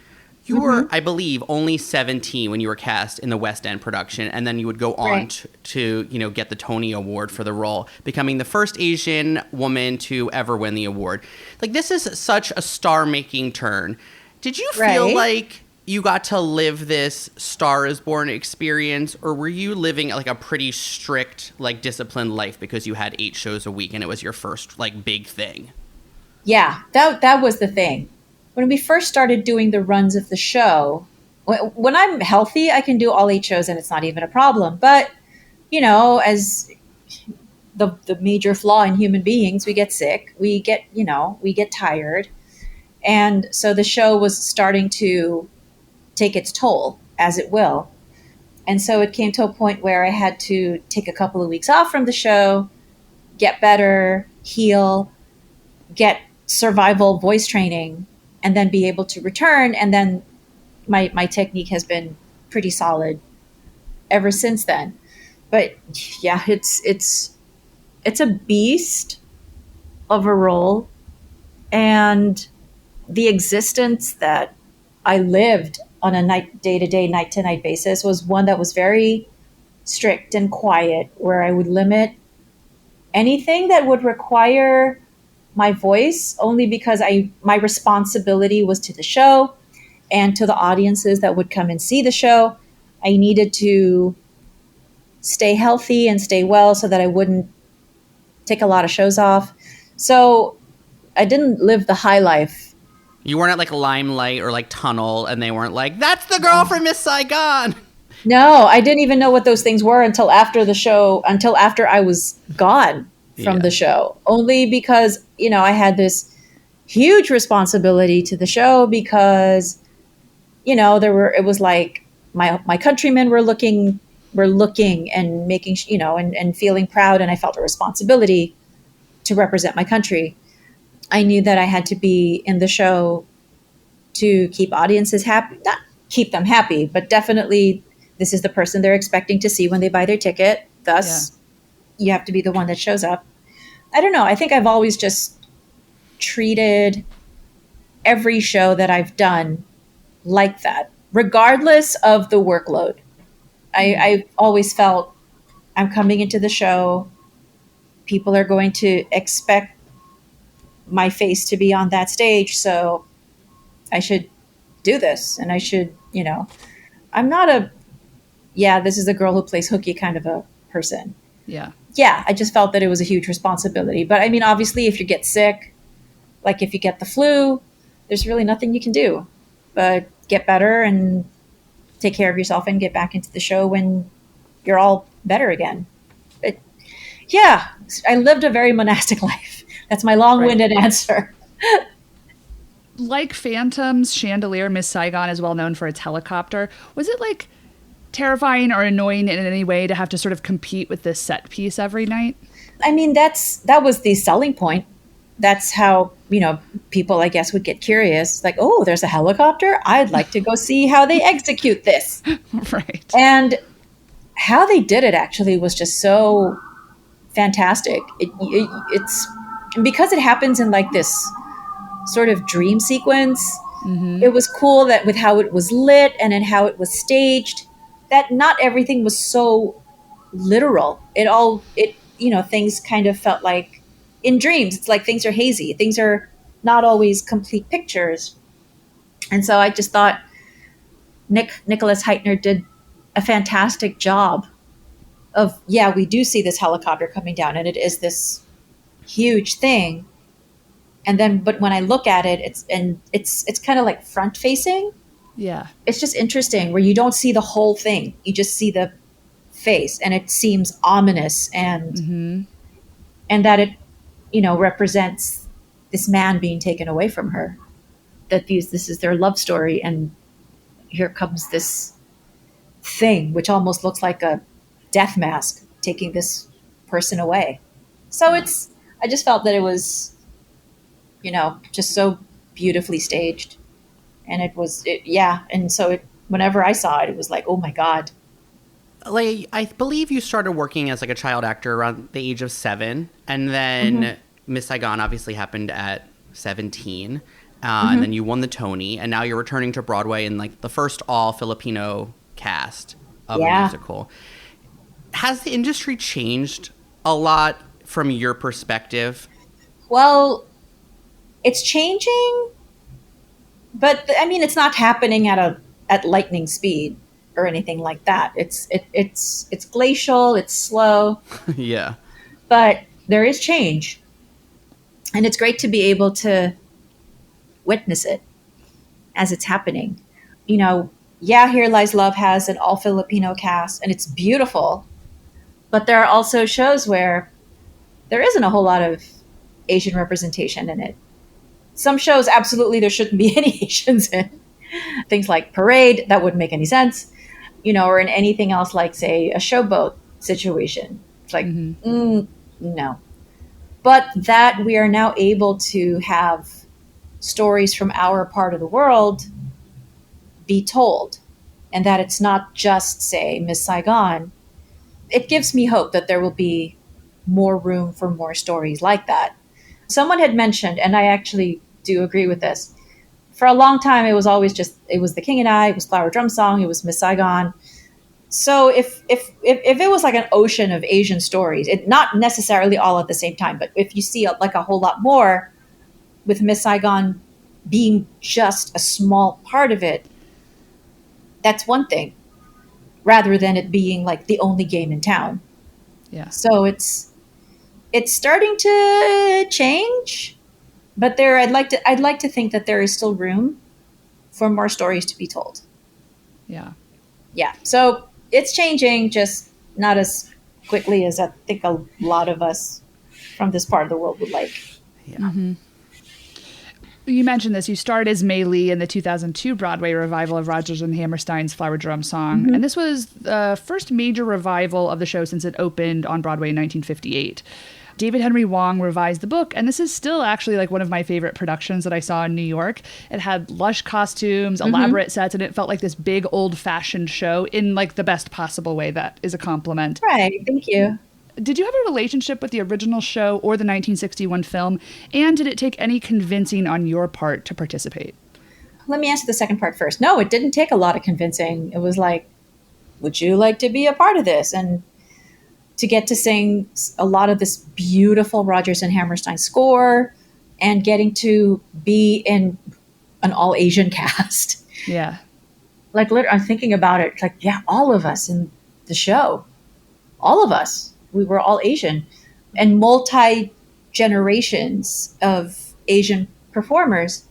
You were, I believe, only 17 when you were cast in the West End production, and then you would go on to get the Tony Award for the role, becoming the first Asian woman to ever win the award. Like, this is such a star-making turn. Did you feel like you got to live this Star is Born experience, or were you living like a pretty strict, like disciplined life because you had 8 shows a week and it was your first like big thing? Yeah, that was the thing. When we first started doing the runs of the show, when I'm healthy, I can do all 8 shows and it's not even a problem. But, as the major flaw in human beings, we get sick, we get tired. And so the show was starting to take its toll, as it will. And so it came to a point where I had to take a couple of weeks off from the show, get better, heal, get survival voice training, and then be able to return. And then my technique has been pretty solid ever since then. But yeah, it's a beast of a role. And the existence that I lived on a day-to-day, night-to-night basis was one that was very strict and quiet, where I would limit anything that would require my voice only because my responsibility was to the show and to the audiences that would come and see the show. I needed to stay healthy and stay well so that I wouldn't take a lot of shows off. So I didn't live the high life. You weren't at like Limelight or like Tunnel and they weren't like, that's the girl from Miss Saigon. No, I didn't even know what those things were until after the show, until after I was gone from the show, only because, I had this huge responsibility to the show because, it was like my countrymen were looking and making, and feeling proud. And I felt a responsibility to represent my country. I knew that I had to be in the show to keep audiences happy, not keep them happy, but definitely this is the person they're expecting to see when they buy their ticket. Thus, you have to be the one that shows up. I don't know. I think I've always just treated every show that I've done like that, regardless of the workload. I always felt I'm coming into the show. People are going to expect my face to be on that stage. So I should do this. And I should, I'm not this is the girl who plays hooky kind of a person. Yeah. Yeah, I just felt that it was a huge responsibility. But I mean, obviously, if you get sick, like if you get the flu, there's really nothing you can do but get better and take care of yourself and get back into the show when you're all better again. But yeah, I lived a very monastic life. That's my long-winded answer. Like Phantom's chandelier, Miss Saigon is well known for its helicopter. Was it like terrifying or annoying in any way to have to sort of compete with this set piece every night? I mean, that was the selling point. That's how, people, I guess, would get curious. Like, oh, there's a helicopter? I'd like to go see how they execute this. Right. And how they did it actually was just so fantastic. It's because it happens in like this sort of dream sequence. Mm-hmm. It was cool that with how it was lit and in how it was staged, that not everything was so literal. Things kind of felt like in dreams. It's like things are hazy. Things are not always complete pictures. And so I just thought Nicholas Heitner did a fantastic job of, we do see this helicopter coming down and it is this huge thing. And then, but when I look at it, it's kind of like front facing. Yeah. It's just interesting where you don't see the whole thing. You just see the face and it seems ominous and that it, represents this man being taken away from her. That this is their love story. And here comes this thing, which almost looks like a death mask taking this person away. So I just felt that it was, just so beautifully staged. And and so whenever I saw it, it was like, oh my God. Lea, I believe you started working as like a child actor around the age of 7, and then Miss Saigon obviously happened at 17, and then you won the Tony, and now you're returning to Broadway in like the first all Filipino cast of a musical. Has the industry changed a lot from your perspective? Well, it's changing, but I mean, it's not happening at lightning speed or anything like that. It's glacial, it's slow. Yeah. But there is change. And it's great to be able to witness it as it's happening. Here Lies Love has an all Filipino cast and it's beautiful. But there are also shows where there isn't a whole lot of Asian representation in it. Some shows, absolutely, there shouldn't be any Asians in. Things like Parade, that wouldn't make any sense. Or in anything else like, say, a Showboat situation. It's like, no. But that we are now able to have stories from our part of the world be told. And that it's not just, say, Miss Saigon. It gives me hope that there will be more room for more stories like that. Someone had mentioned, and I actually do agree with this, for a long time it was always it was The King and I, it was Flower Drum Song, it was Miss Saigon. So if it was like an ocean of Asian stories, it not necessarily all at the same time, but if you see like a whole lot more, with Miss Saigon being just a small part of it, that's one thing, rather than it being like the only game in town. Yeah. So it's starting to change, but I'd like to think that there is still room for more stories to be told. Yeah. Yeah. So it's changing, just not as quickly as I think a lot of us from this part of the world would like. Yeah. Mm-hmm. You mentioned this. You starred as Mei Lee in the 2002 Broadway revival of Rodgers and Hammerstein's Flower Drum Song. And this was the first major revival of the show since it opened on Broadway in 1958. David Henry Wong revised the book, and this is still actually like one of my favorite productions that I saw in New York. It had lush costumes, elaborate sets, and it felt like this big old-fashioned show in like the best possible way that is a compliment. Right. Thank you. Did you have a relationship with the original show or the 1961 film? And did it take any convincing on your part to participate? Let me answer the second part first. No, it didn't take a lot of convincing. It was like, would you like to be a part of this? And to get to sing a lot of this beautiful Rodgers and Hammerstein score and getting to be in an all Asian cast. Yeah. Like, I'm thinking about it. Like, yeah, all of us in the show, all of us, we were all Asian, and multi generations of Asian performers.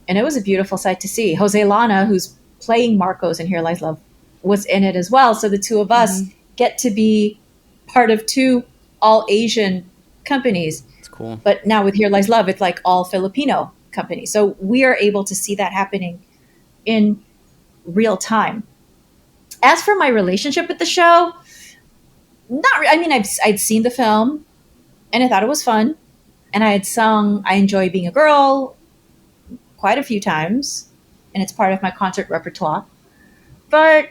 And it was a beautiful sight to see. Jose Lana, who's playing Marcos in Here Lies Love, was in it as well. So the two of us get to be part of two all Asian companies. It's cool. But now with Here Lies Love, it's like all Filipino companies. So we are able to see that happening in real time. As for my relationship with the show, I'd seen the film and I thought it was fun. And I had sung I Enjoy Being a Girl quite a few times. And it's part of my concert repertoire. But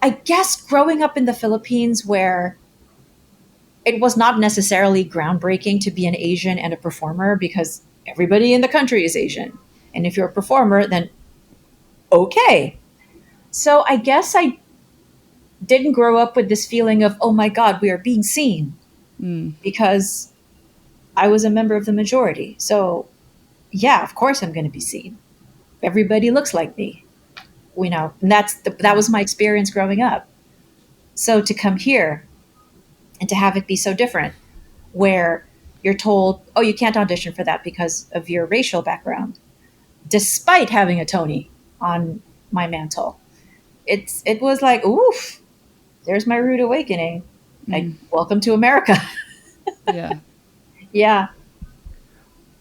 I guess growing up in the Philippines, where it was not necessarily groundbreaking to be an Asian and a performer because everybody in the country is Asian. And if you're a performer, then okay. So I guess I didn't grow up with this feeling of, oh my God, we are being seen, because I was a member of the majority. So yeah, of course I'm going to be seen. Everybody looks like me, and that was my experience growing up. So to come here and to have it be so different, where you're told, oh, you can't audition for that because of your racial background, despite having a Tony on my mantle. It was like, oof, there's my rude awakening. Like, welcome to America. Yeah. Yeah.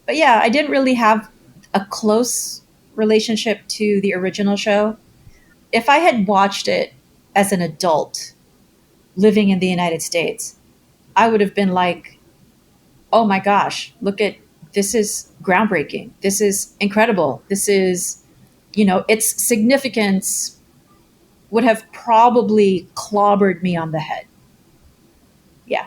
But yeah, I didn't really have a close relationship to the original show. If I had watched it as an adult living in the United States, I would have been like, oh my gosh, this is groundbreaking. This is incredible. This is, its significance would have probably clobbered me on the head. Yeah.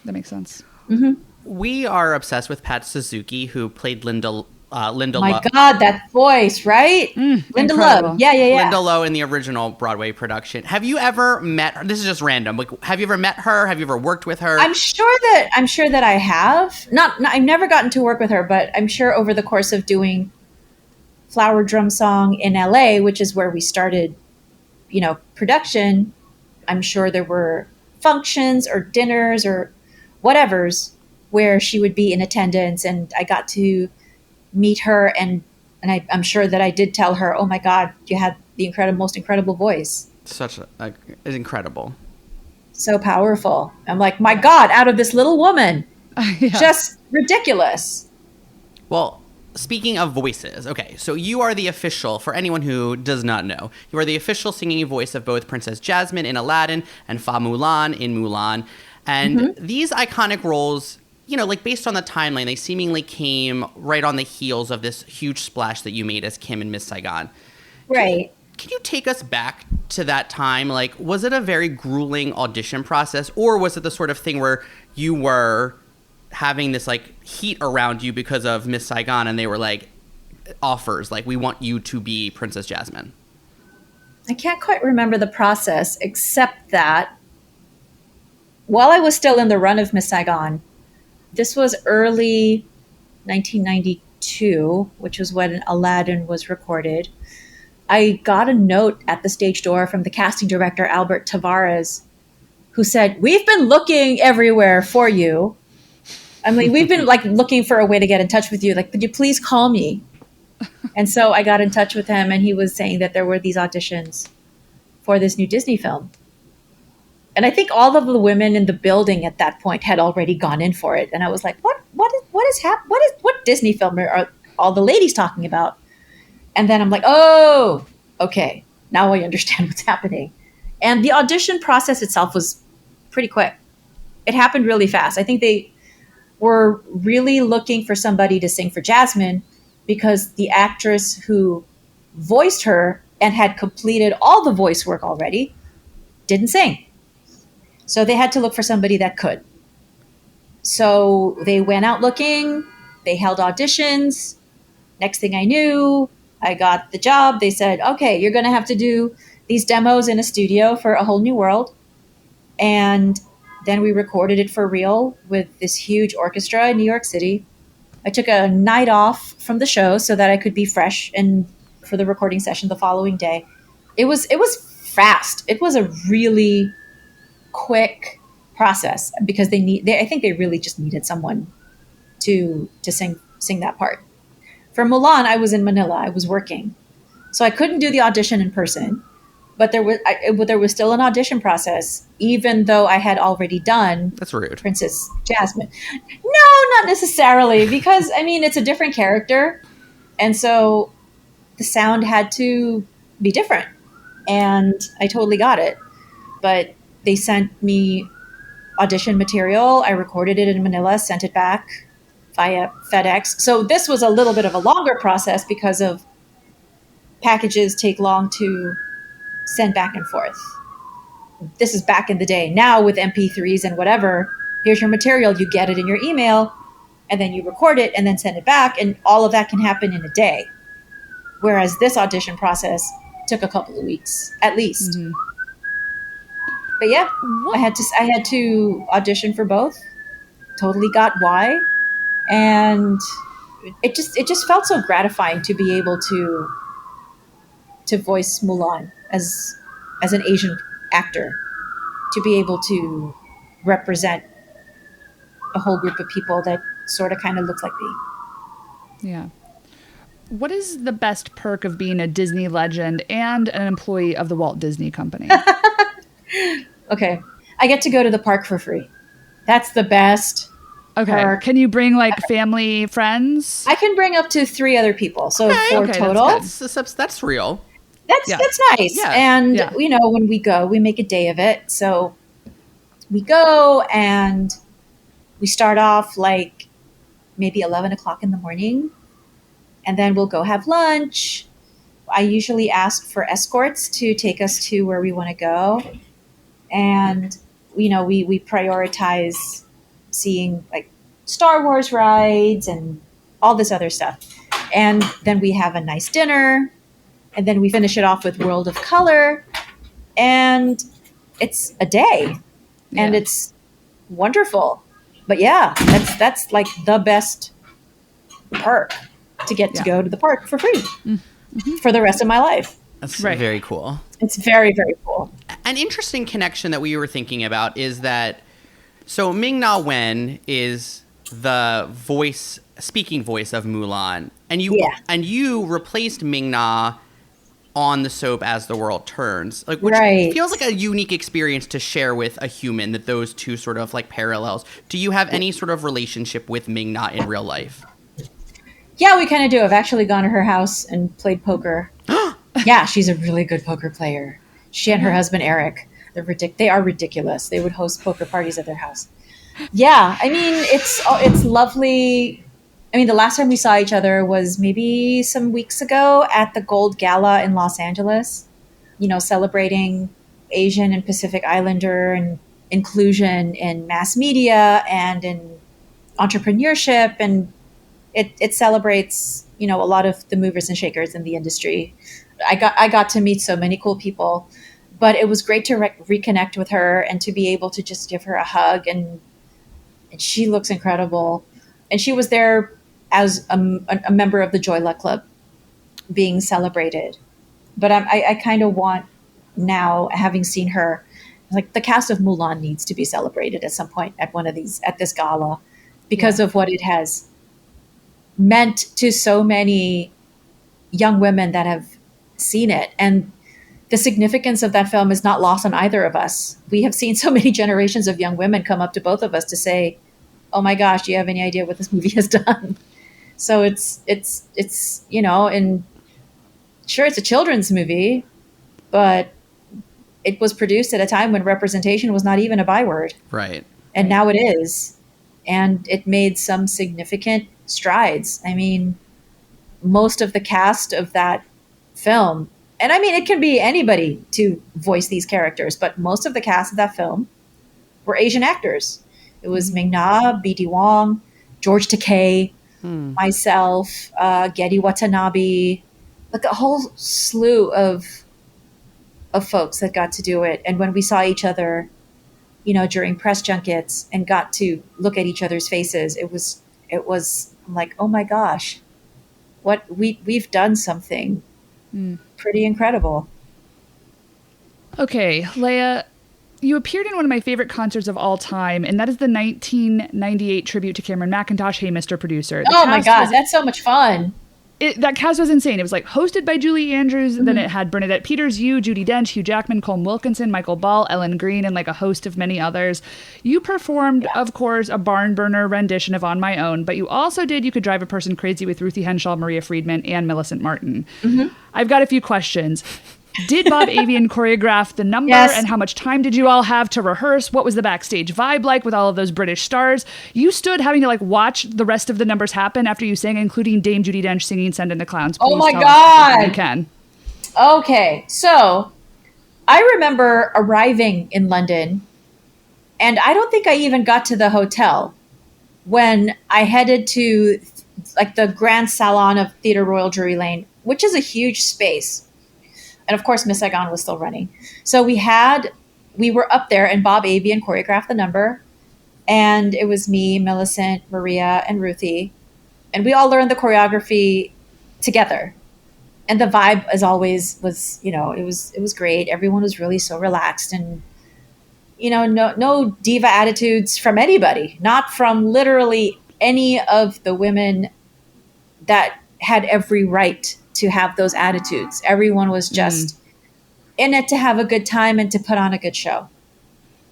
That makes sense. Mm-hmm. We are obsessed with Pat Suzuki, who played Linda My Lo. God, that voice, right? Linda incredible. Love. Yeah. Linda Lo in the original Broadway production. Have you ever met her? This is just random. Like, have you ever met her? Have you ever worked with her? I'm sure that I have. I've never gotten to work with her, but I'm sure over the course of doing Flower Drum Song in LA, which is where we started, production, I'm sure there were functions or dinners or whatever's where she would be in attendance, and I got to meet her, and I'm sure that I did tell her, oh my God, you had the most incredible voice. It's incredible. So powerful. I'm like, my God, out of this little woman. Yeah. Just ridiculous. Well, speaking of voices, okay, so you are the official, for anyone who does not know, you are the official singing voice of both Princess Jasmine in Aladdin and Fa Mulan in Mulan. And these iconic roles, based on the timeline, they seemingly came right on the heels of this huge splash that you made as Kim in Miss Saigon. Right. Can you take us back to that time? Like, was it a very grueling audition process, or was it the sort of thing where you were having this, heat around you because of Miss Saigon, and they were, offers, we want you to be Princess Jasmine? I can't quite remember the process, except that while I was still in the run of Miss Saigon, this was early 1992, which was when Aladdin was recorded. I got a note at the stage door from the casting director, Albert Tavares, who said, we've been looking everywhere for you. I mean, we've been looking for a way to get in touch with you. Could you please call me? And so I got in touch with him, and he was saying that there were these auditions for this new Disney film. And I think all of the women in the building at that point had already gone in for it. And I was like, what Disney film are all the ladies talking about? And then I'm like, oh, okay. Now I understand what's happening. And the audition process itself was pretty quick. It happened really fast. I think they were really looking for somebody to sing for Jasmine because the actress who voiced her and had completed all the voice work already didn't sing. So they had to look for somebody that could. So they went out looking, they held auditions. Next thing I knew, I got the job. They said, okay, you're going to have to do these demos in a studio for A Whole New World. And then we recorded it for real with this huge orchestra in New York City. I took a night off from the show so that I could be fresh and for the recording session the following day. It was fast. It was a really quick process because I think they really just needed someone to sing that part. For Mulan, I was in Manila. I was working, so I couldn't do the audition in person. But there was still an audition process, even though I had already done That's rude. Princess Jasmine. No, not necessarily, because I mean it's a different character, and so the sound had to be different, and I totally got it. But they sent me audition material. I recorded it in Manila, sent it back via FedEx. So this was a little bit of a longer process because of packages take long to send back and forth. This is back in the day. Now with MP3s and whatever, here's your material, you get it in your email, and then you record it and then send it back, and all of that can happen in a day. Whereas this audition process took a couple of weeks, at least. Mm-hmm. But yeah, I had to audition for both. Totally got why. And it just felt so gratifying to be able to voice Mulan as an Asian actor, to be able to represent a whole group of people that sort of kind of look like me. Yeah. What is the best perk of being a Disney legend and an employee of the Walt Disney Company? Okay. I get to go to the park for free. That's the best. Okay. perk. Can you bring like family, friends? I can bring up to 3 other people. So 4 total. That's real. That's nice. Yeah. And, Yeah. when we go, we make a day of it. So we go and we start off like maybe 11 o'clock in the morning. And then we'll go have lunch. I usually ask for escorts to take us to where we want to go. And, we prioritize seeing like Star Wars rides and all this other stuff. And then we have a nice dinner. And then we finish it off with World of Color. And it's a day. And Yeah. it's wonderful. But yeah, that's like the best perk to get to go to the park for free for the rest of my life. That's Right. very cool. It's very, very cool. An interesting connection that we were thinking about is that so Ming-Na Wen is the speaking voice of Mulan, and you replaced Ming-Na on the soap As the World Turns, like, which Right. feels like a unique experience to share with a human, that those two sort of like parallels. Do you have any sort of relationship with Ming-Na in real life? Yeah, we kind of do. I've actually gone to her house and played poker. Yeah, she's a really good poker player. She and her husband, Eric, they are ridiculous. They would host poker parties at their house. Yeah, I mean, it's lovely. I mean, the last time we saw each other was maybe some weeks ago at the Gold Gala in Los Angeles, celebrating Asian and Pacific Islander and inclusion in mass media and in entrepreneurship. And it celebrates, a lot of the movers and shakers in the industry. I got to meet so many cool people, but it was great to reconnect with her and to be able to just give her a hug. And she looks incredible. And she was there as a member of the Joy Luck Club being celebrated. But I kind of want now, having seen her, like the cast of Mulan needs to be celebrated at some point at this gala because of what it has meant to so many young women that have seen it. And the significance of that film is not lost on either of us. We have seen so many generations of young women come up to both of us to say, oh my gosh, do you have any idea what this movie has done? So it's and sure, it's a children's movie, but it was produced at a time when representation was not even a byword. Right. And now it is. And it made some significant strides. I mean, most of the cast of that film, and I mean, it can be anybody to voice these characters, but most of the cast of that film were Asian actors. It was Ming Na, B.D. Wong, George Takei, myself, Getty Watanabe, like a whole slew of folks that got to do it. And when we saw each other, during press junkets and got to look at each other's faces, it was I'm like, oh my gosh, what we've done something pretty incredible. Okay, Lea, you appeared in one of my favorite concerts of all time, and that is the 1998 tribute to Cameron McIntosh, Hey Mr. Producer. Oh my God, that's so much fun. That cast was insane. It was like hosted by Julie Andrews, then it had Bernadette Peters, you, Judi Dench, Hugh Jackman, Colm Wilkinson, Michael Ball, Ellen Green, and like a host of many others. You performed, of course, a barn burner rendition of On My Own, but you also did You Could Drive a Person Crazy with Ruthie Henshaw, Maria Friedman, and Millicent Martin. I've got a few questions. Did Bob Avian choreograph the number? Yes. And how much time did you all have to rehearse? What was the backstage vibe like with all of those British stars? You stood having to like watch the rest of the numbers happen after you sang, including Dame Judi Dench singing Send in the Clowns. Please Oh my tell us God. you can. Okay, so I remember arriving in London, and I don't think I even got to the hotel when I headed to like the Grand Salon of Theatre Royal Drury Lane, which is a huge space. And of course, Miss Saigon was still running. So we were up there, and Bob Avian choreographed the number. And it was me, Millicent, Maria, and Ruthie. And we all learned the choreography together. And the vibe, as always, was, it was great. Everyone was really so relaxed, and, no diva attitudes from anybody, not from literally any of the women that had every right to have those attitudes. Everyone was just in it to have a good time and to put on a good show.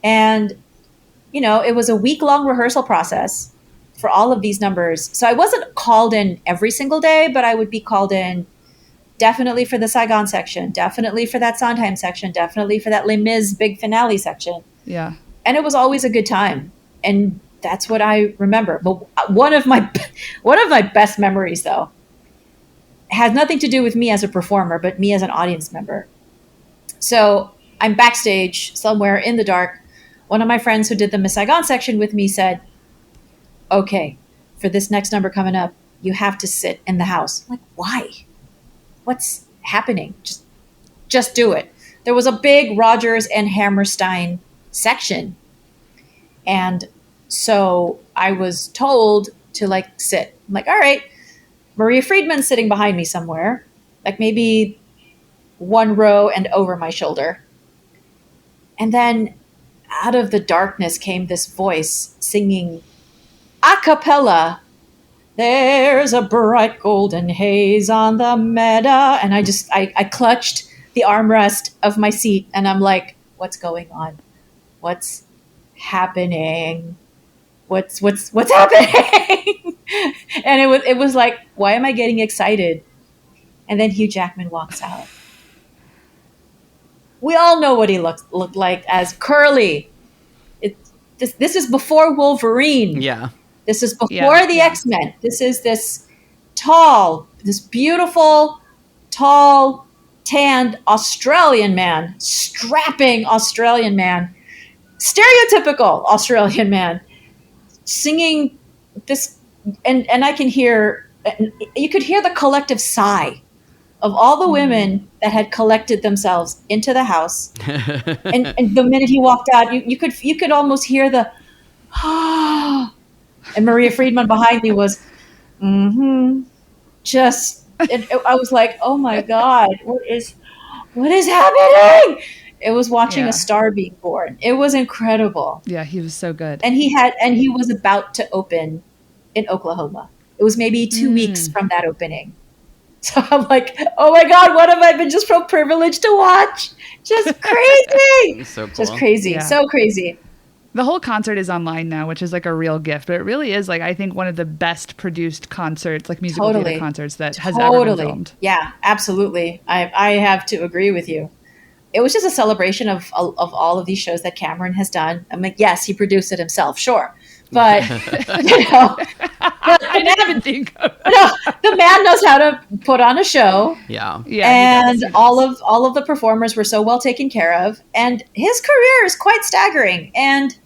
And, it was a week-long rehearsal process for all of these numbers. So I wasn't called in every single day, but I would be called in definitely for the Saigon section, definitely for that Sondheim section, definitely for that Les Mis big finale section. Yeah. And it was always a good time. And that's what I remember. But one of my best memories, though, has nothing to do with me as a performer, but me as an audience member. So I'm backstage somewhere in the dark. One of my friends who did the Miss Saigon section with me said, okay, for this next number coming up, you have to sit in the house. I'm like, why? What's happening? Just do it. There was a big Rodgers and Hammerstein section. And so I was told to sit. I'm like, all right. Maria Friedman's sitting behind me somewhere, like maybe one row and over my shoulder. And then out of the darkness came this voice singing a cappella, there's a bright golden haze on the meadow. And I clutched the armrest of my seat, and I'm like, what's going on? What's happening? What's happening? And it was like, why am I getting excited? And then Hugh Jackman walks out. We all know what he looked like as Curly. This is before Wolverine. Yeah. This is before the X-Men. This is this beautiful, tall, tanned Australian man, strapping Australian man, stereotypical Australian man, singing this, and I can hear, you could hear the collective sigh of all the women that had collected themselves into the house. and the minute he walked out, you could almost hear the, and Maria Friedman behind me was, I was like, oh my God, what is happening? It was watching a star being born. It was incredible. Yeah, he was so good. And he was about to open in Oklahoma. It was maybe 2 weeks from that opening. So I'm like, oh my God, what have I been just so privileged to watch? Just crazy. So cool. Just crazy. Yeah. So crazy. The whole concert is online now, which is like a real gift, but it really is I think one of the best produced concerts, like musical theater concerts that has ever been filmed. Yeah, absolutely. I have to agree with you. It was just a celebration of all of these shows that Cameron has done. I'm like, yes, he produced it himself, sure. But, I didn't even think of it. The man knows how to put on a show. Yeah. And all of the performers were so well taken care of. And his career is quite staggering. And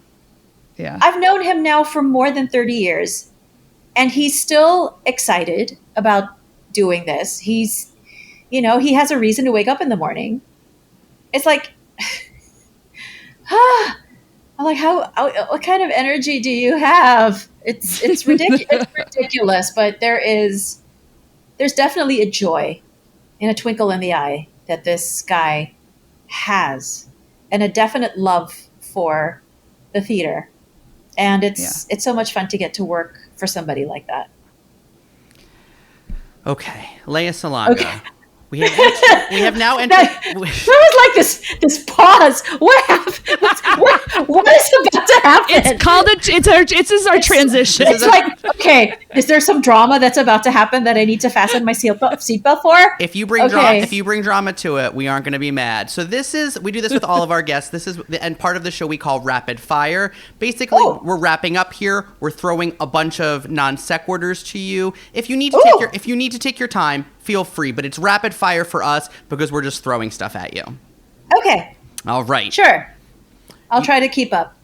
Yeah. I've known him now for more than 30 years, and he's still excited about doing this. He's, he has a reason to wake up in the morning. It's like, I'm like, what kind of energy do you have? It's ridiculous. It's ridiculous, but there's definitely a joy and a twinkle in the eye that this guy has, and a definite love for the theater. And it's so much fun to get to work for somebody like that. Okay, Lea Salonga. Okay. We have now entered. There was like this pause. What happened? What is about to happen? It's called it's our transition. It's like, okay, is there some drama that's about to happen that I need to fasten my seatbelt for? If you bring drama to it, we aren't going to be mad. So we do this with all of our guests. And part of the show we call rapid fire. Basically, we're wrapping up here. We're throwing a bunch of non sequiturs to you. If you need to take your time, feel free, but it's rapid fire for us because we're just throwing stuff at you. Okay. All right. Sure. I'll try to keep up.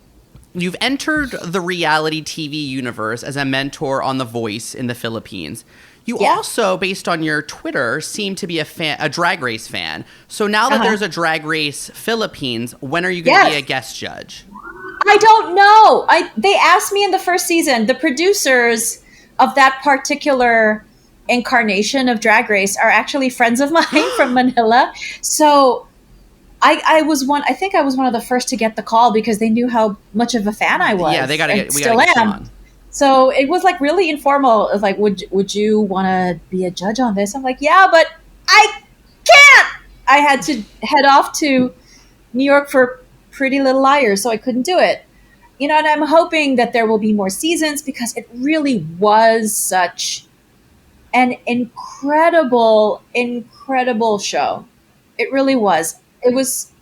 You've entered the reality TV universe as a mentor on The Voice in the Philippines. You also, based on your Twitter, seem to be a Drag Race fan. So now that there's a Drag Race Philippines, when are you going to be a guest judge? I don't know. They asked me in the first season. The producers of that particular incarnation of Drag Race are actually friends of mine from Manila. So I was one of the first to get the call because they knew how much of a fan I was. Yeah, we gotta get you on. So it was like really informal. It was like, would you want to be a judge on this? I'm like, yeah, but I can't. I had to head off to New York for Pretty Little Liars, so I couldn't do it. And I'm hoping that there will be more seasons because it really was such an incredible show. It really was.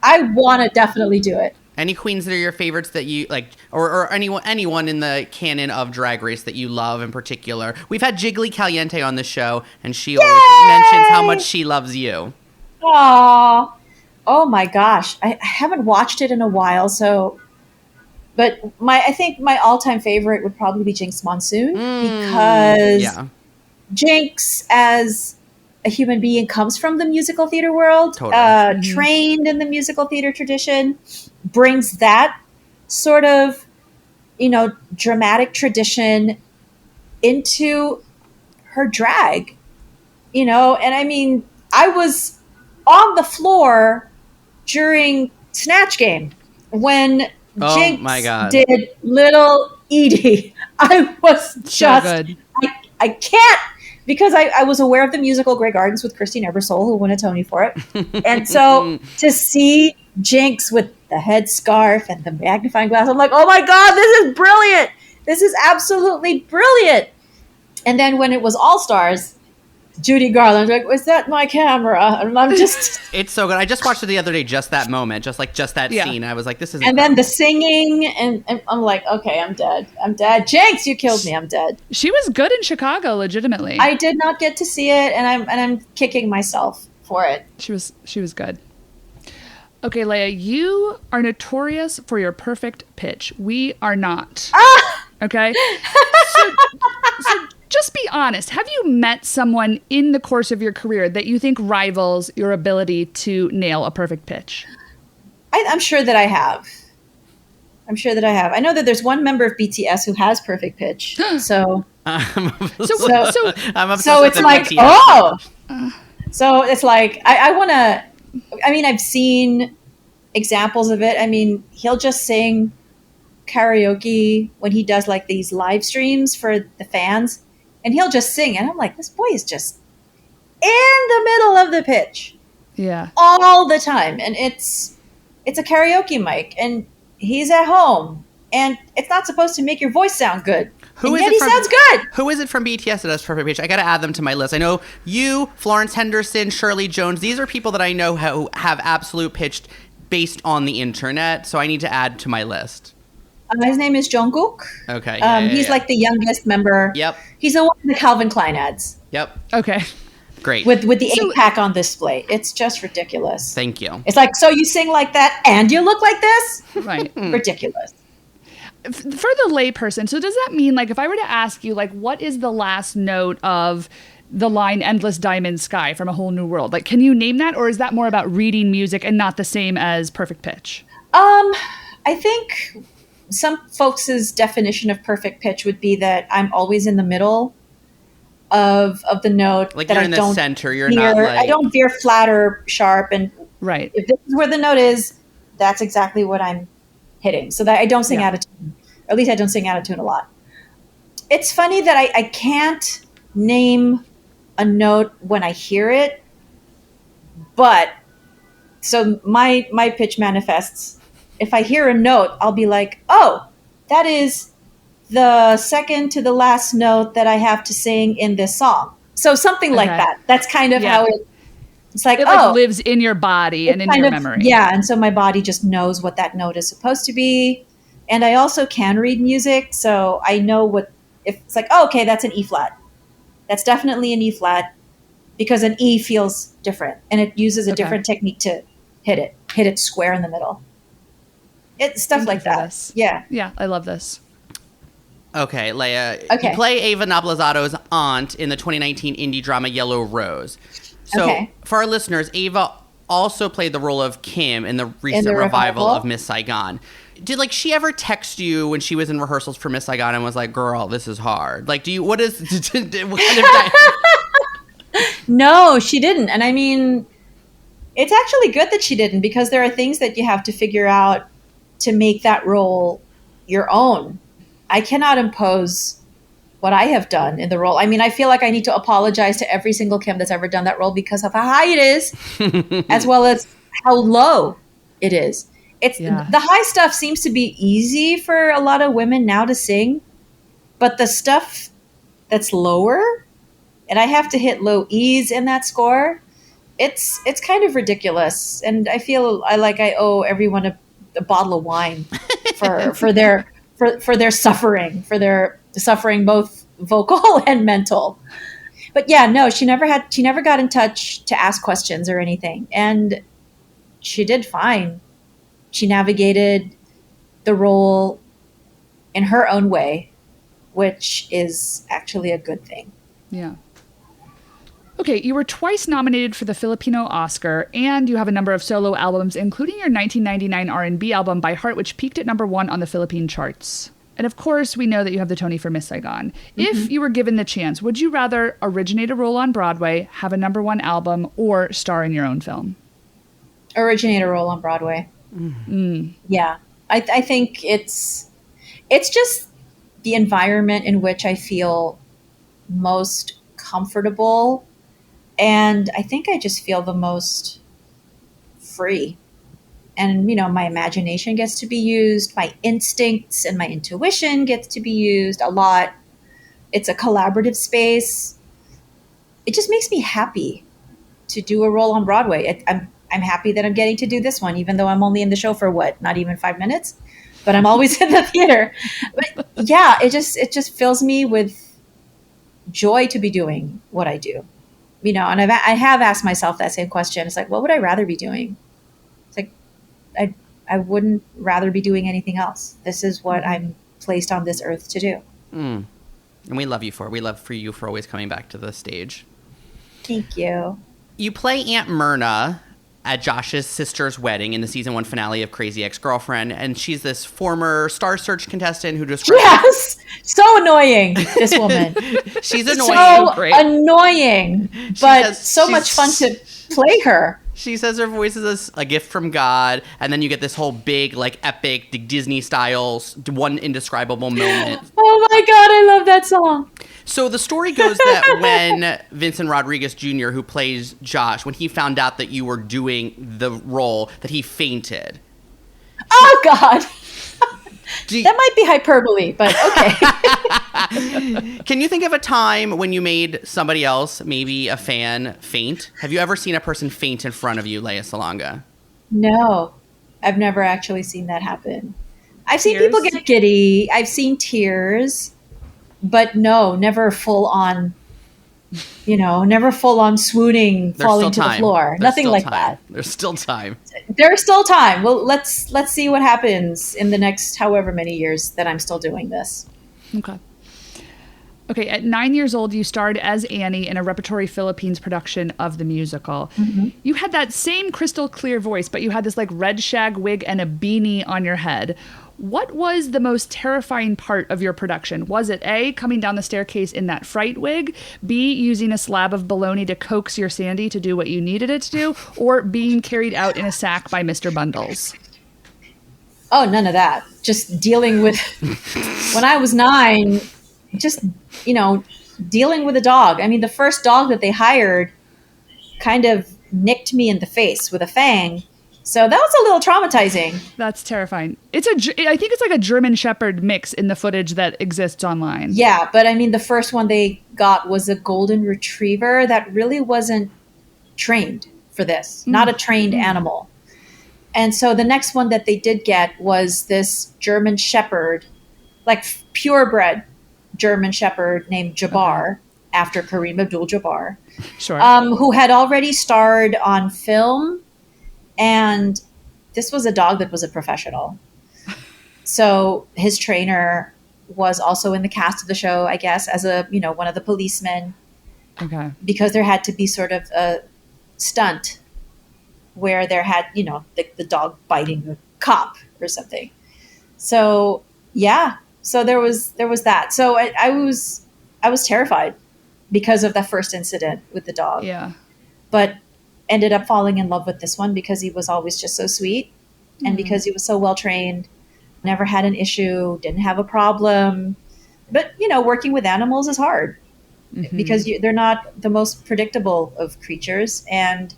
I want to definitely do it. Any queens that are your favorites that you like, or anyone in the canon of Drag Race that you love in particular? We've had Jiggly Caliente on the show, and she always mentions how much she loves you. Aww. Oh my gosh. I haven't watched it in a while, but I think my all-time favorite would probably be Jinx Monsoon because Jinx as a human being comes from the musical theater world, trained in the musical theater tradition, brings that sort of, dramatic tradition into her drag, and I mean, I was on the floor during Snatch Game when Jinx did Little Edie. I was just, so good. I can't, because I was aware of the musical Grey Gardens with Christine Ebersole, who won a Tony for it. And so to see Jinx with the headscarf and the magnifying glass, I'm like, oh my God, this is brilliant. This is absolutely brilliant. And then when it was All Stars, Judy Garland, like, was that my camera? And I'm just... It's so good. I just watched it the other day, just that moment, just that scene. I was like, this is incredible. And then the singing, and I'm like, okay, I'm dead. Jinx, you killed me. I'm dead. She was good in Chicago, legitimately. I did not get to see it, and I'm kicking myself for it. She was good. Okay, Lea, you are notorious for your perfect pitch. We are not. Okay? So just be honest. Have you met someone in the course of your career that you think rivals your ability to nail a perfect pitch? I'm sure that I have. I know that there's one member of BTS who has perfect pitch. So it's like, BTS. So it's like, I want to, I mean, I've seen examples of it. I mean, he'll just sing karaoke when he does like these live streams for the fans, and he'll just sing, and I'm like, this boy is just in the middle of the pitch, all the time. And it's a karaoke mic, and he's at home, and it's not supposed to make your voice sound good. He sounds good. Who is it from BTS that does perfect pitch? I got to add them to my list. I know you, Florence Henderson, Shirley Jones. These are people that I know who have absolute pitch based on the internet, so I need to add to my list. His name is Jungkook. Okay. He's like the youngest member. Yep. He's the one in the Calvin Klein ads. Yep. Okay. Great. With the 8-pack on display. It's just ridiculous. Thank you. It's like, so you sing like that and you look like this? Right. Ridiculous. for the layperson, so does that mean, like, if I were to ask you, like, what is the last note of the line "Endless Diamond Sky" from A Whole New World? Like, can you name that, or is that more about reading music and not the same as perfect pitch? I think some folks' definition of perfect pitch would be that I'm always in the middle of the note. Like, that you're I in the don't center. You're veer, not like... I don't veer flat or sharp. And Right. if this is where the note is, that's exactly what I'm hitting. So that I don't sing Yeah. out of tune. Or at least I don't sing out of tune a lot. It's funny that I can't name a note when I hear it, but so my pitch manifests. If I hear a note, I'll be like, oh, that is the second to the last note that I have to sing in this song. So something like Okay. that. That's kind of how it's like, It like lives in your body and in kind your of, memory. yeah. And so my body just knows what that note is supposed to be. And I also can read music. So I know what, if it's like, oh, okay, that's an E flat. That's definitely an E flat because an E feels different and it uses a Okay. different technique to hit it square in the middle. It's stuff Thank you like for that. this. Yeah. Yeah, I love this. Okay, Lea, Okay. you play Ava Noblezzado's aunt in the 2019 indie drama Yellow Rose. So, Okay. for our listeners, Ava also played the role of Kim in the recent the revival revival? of Miss Saigon. Did, like, she ever text you when she was in rehearsals for Miss Saigon and was like, girl, this is hard? Like, what is... what kind of No, she didn't. And I mean, it's actually good that she didn't because there are things that you have to figure out to make that role your own. I cannot impose what I have done in the role. I mean, I feel like I need to apologize to every single Kim that's ever done that role because of how high it is, as well as how low it is. It's Yeah. the high stuff seems to be easy for a lot of women now to sing, but the stuff that's lower, and I have to hit low E's in that score. It's kind of ridiculous, and I feel I owe everyone a bottle of wine for their suffering both vocal and mental. But yeah, no, she never got in touch to ask questions or anything, and she did fine. She navigated the role in her own way, which is actually a good thing. Yeah. Okay, you were twice nominated for the Filipino Oscar, and you have a number of solo albums, including your 1999 R&B album By Heart, which peaked at #1 on the Philippine charts. And of course, we know that you have the Tony for Miss Saigon. Mm-hmm. If you were given the chance, would you rather originate a role on Broadway, have a #1 album, or star in your own film? Originate a role on Broadway. Mm. Yeah, I think it's just the environment in which I feel most comfortable. And I think I just feel the most free. And, my imagination gets to be used. My instincts and my intuition gets to be used a lot. It's a collaborative space. It just makes me happy to do a role on Broadway. I'm happy that I'm getting to do this one, even though I'm only in the show for not even 5 minutes, but I'm always in the theater. But yeah, it just fills me with joy to be doing what I do. And I have asked myself that same question. It's like, what would I rather be doing? It's like, I wouldn't rather be doing anything else. This is what I'm placed on this earth to do. And we love you for you for always coming back to the stage. Thank you. You play Aunt Myrna at Josh's sister's wedding in the season 1 finale of Crazy Ex-Girlfriend, and she's this former Star Search contestant who describes... Yes! So annoying, this woman. She's annoying. So Great. annoying, but so much fun to play her. She says her voice is a gift from God, and then you get this whole big, like, epic Disney-style, one indescribable moment. Oh my God, I love that song. So the story goes that when Vincent Rodriguez Jr., who plays Josh, when he found out that you were doing the role, that he fainted. Oh God. That might be hyperbole, but okay. Can you think of a time when you made somebody else, maybe a fan, faint? Have you ever seen a person faint in front of you, Lea Salonga? No, I've never actually seen that happen. I've seen Tears? people get giddy. I've seen tears, but no, never full on never full on swooning, There's falling still to the time. floor. There's Nothing still like time. that. There's still time. There's still time. Well, let's see what happens in the next however many years that I'm still doing this. Okay. Okay, at 9 years old, you starred as Annie in a Repertory Philippines production of the musical. Mm-hmm. You had that same crystal clear voice, but you had this like red shag wig and a beanie on your head. What was the most terrifying part of your production? Was it A, coming down the staircase in that fright wig, B, using a slab of bologna to coax your Sandy to do what you needed it to do, or being carried out in a sack by Mr. Bundles? Oh, none of that. Just dealing with, when I was 9, just, dealing with a dog. I mean, the first dog that they hired kind of nicked me in the face with a fang. So that was a little traumatizing. That's terrifying. I think it's like a German Shepherd mix in the footage that exists online. Yeah, but I mean, the first one they got was a golden retriever that really wasn't trained for this, not a trained animal. And so the next one that they did get was this German Shepherd, like purebred German Shepherd named Jabbar, after Kareem Abdul-Jabbar, Sure. who had already starred on film. And this was a dog that was a professional. So his trainer was also in the cast of the show, I guess, as one of the policemen. Okay. Because there had to be sort of a stunt where there had, the dog biting a cop or something. So, yeah. So there was that. So I was terrified because of that first incident with the dog. Yeah. But ended up falling in love with this one because he was always just so sweet and because he was so well trained, never had an issue, didn't have a problem. But, working with animals is hard because they're not the most predictable of creatures. And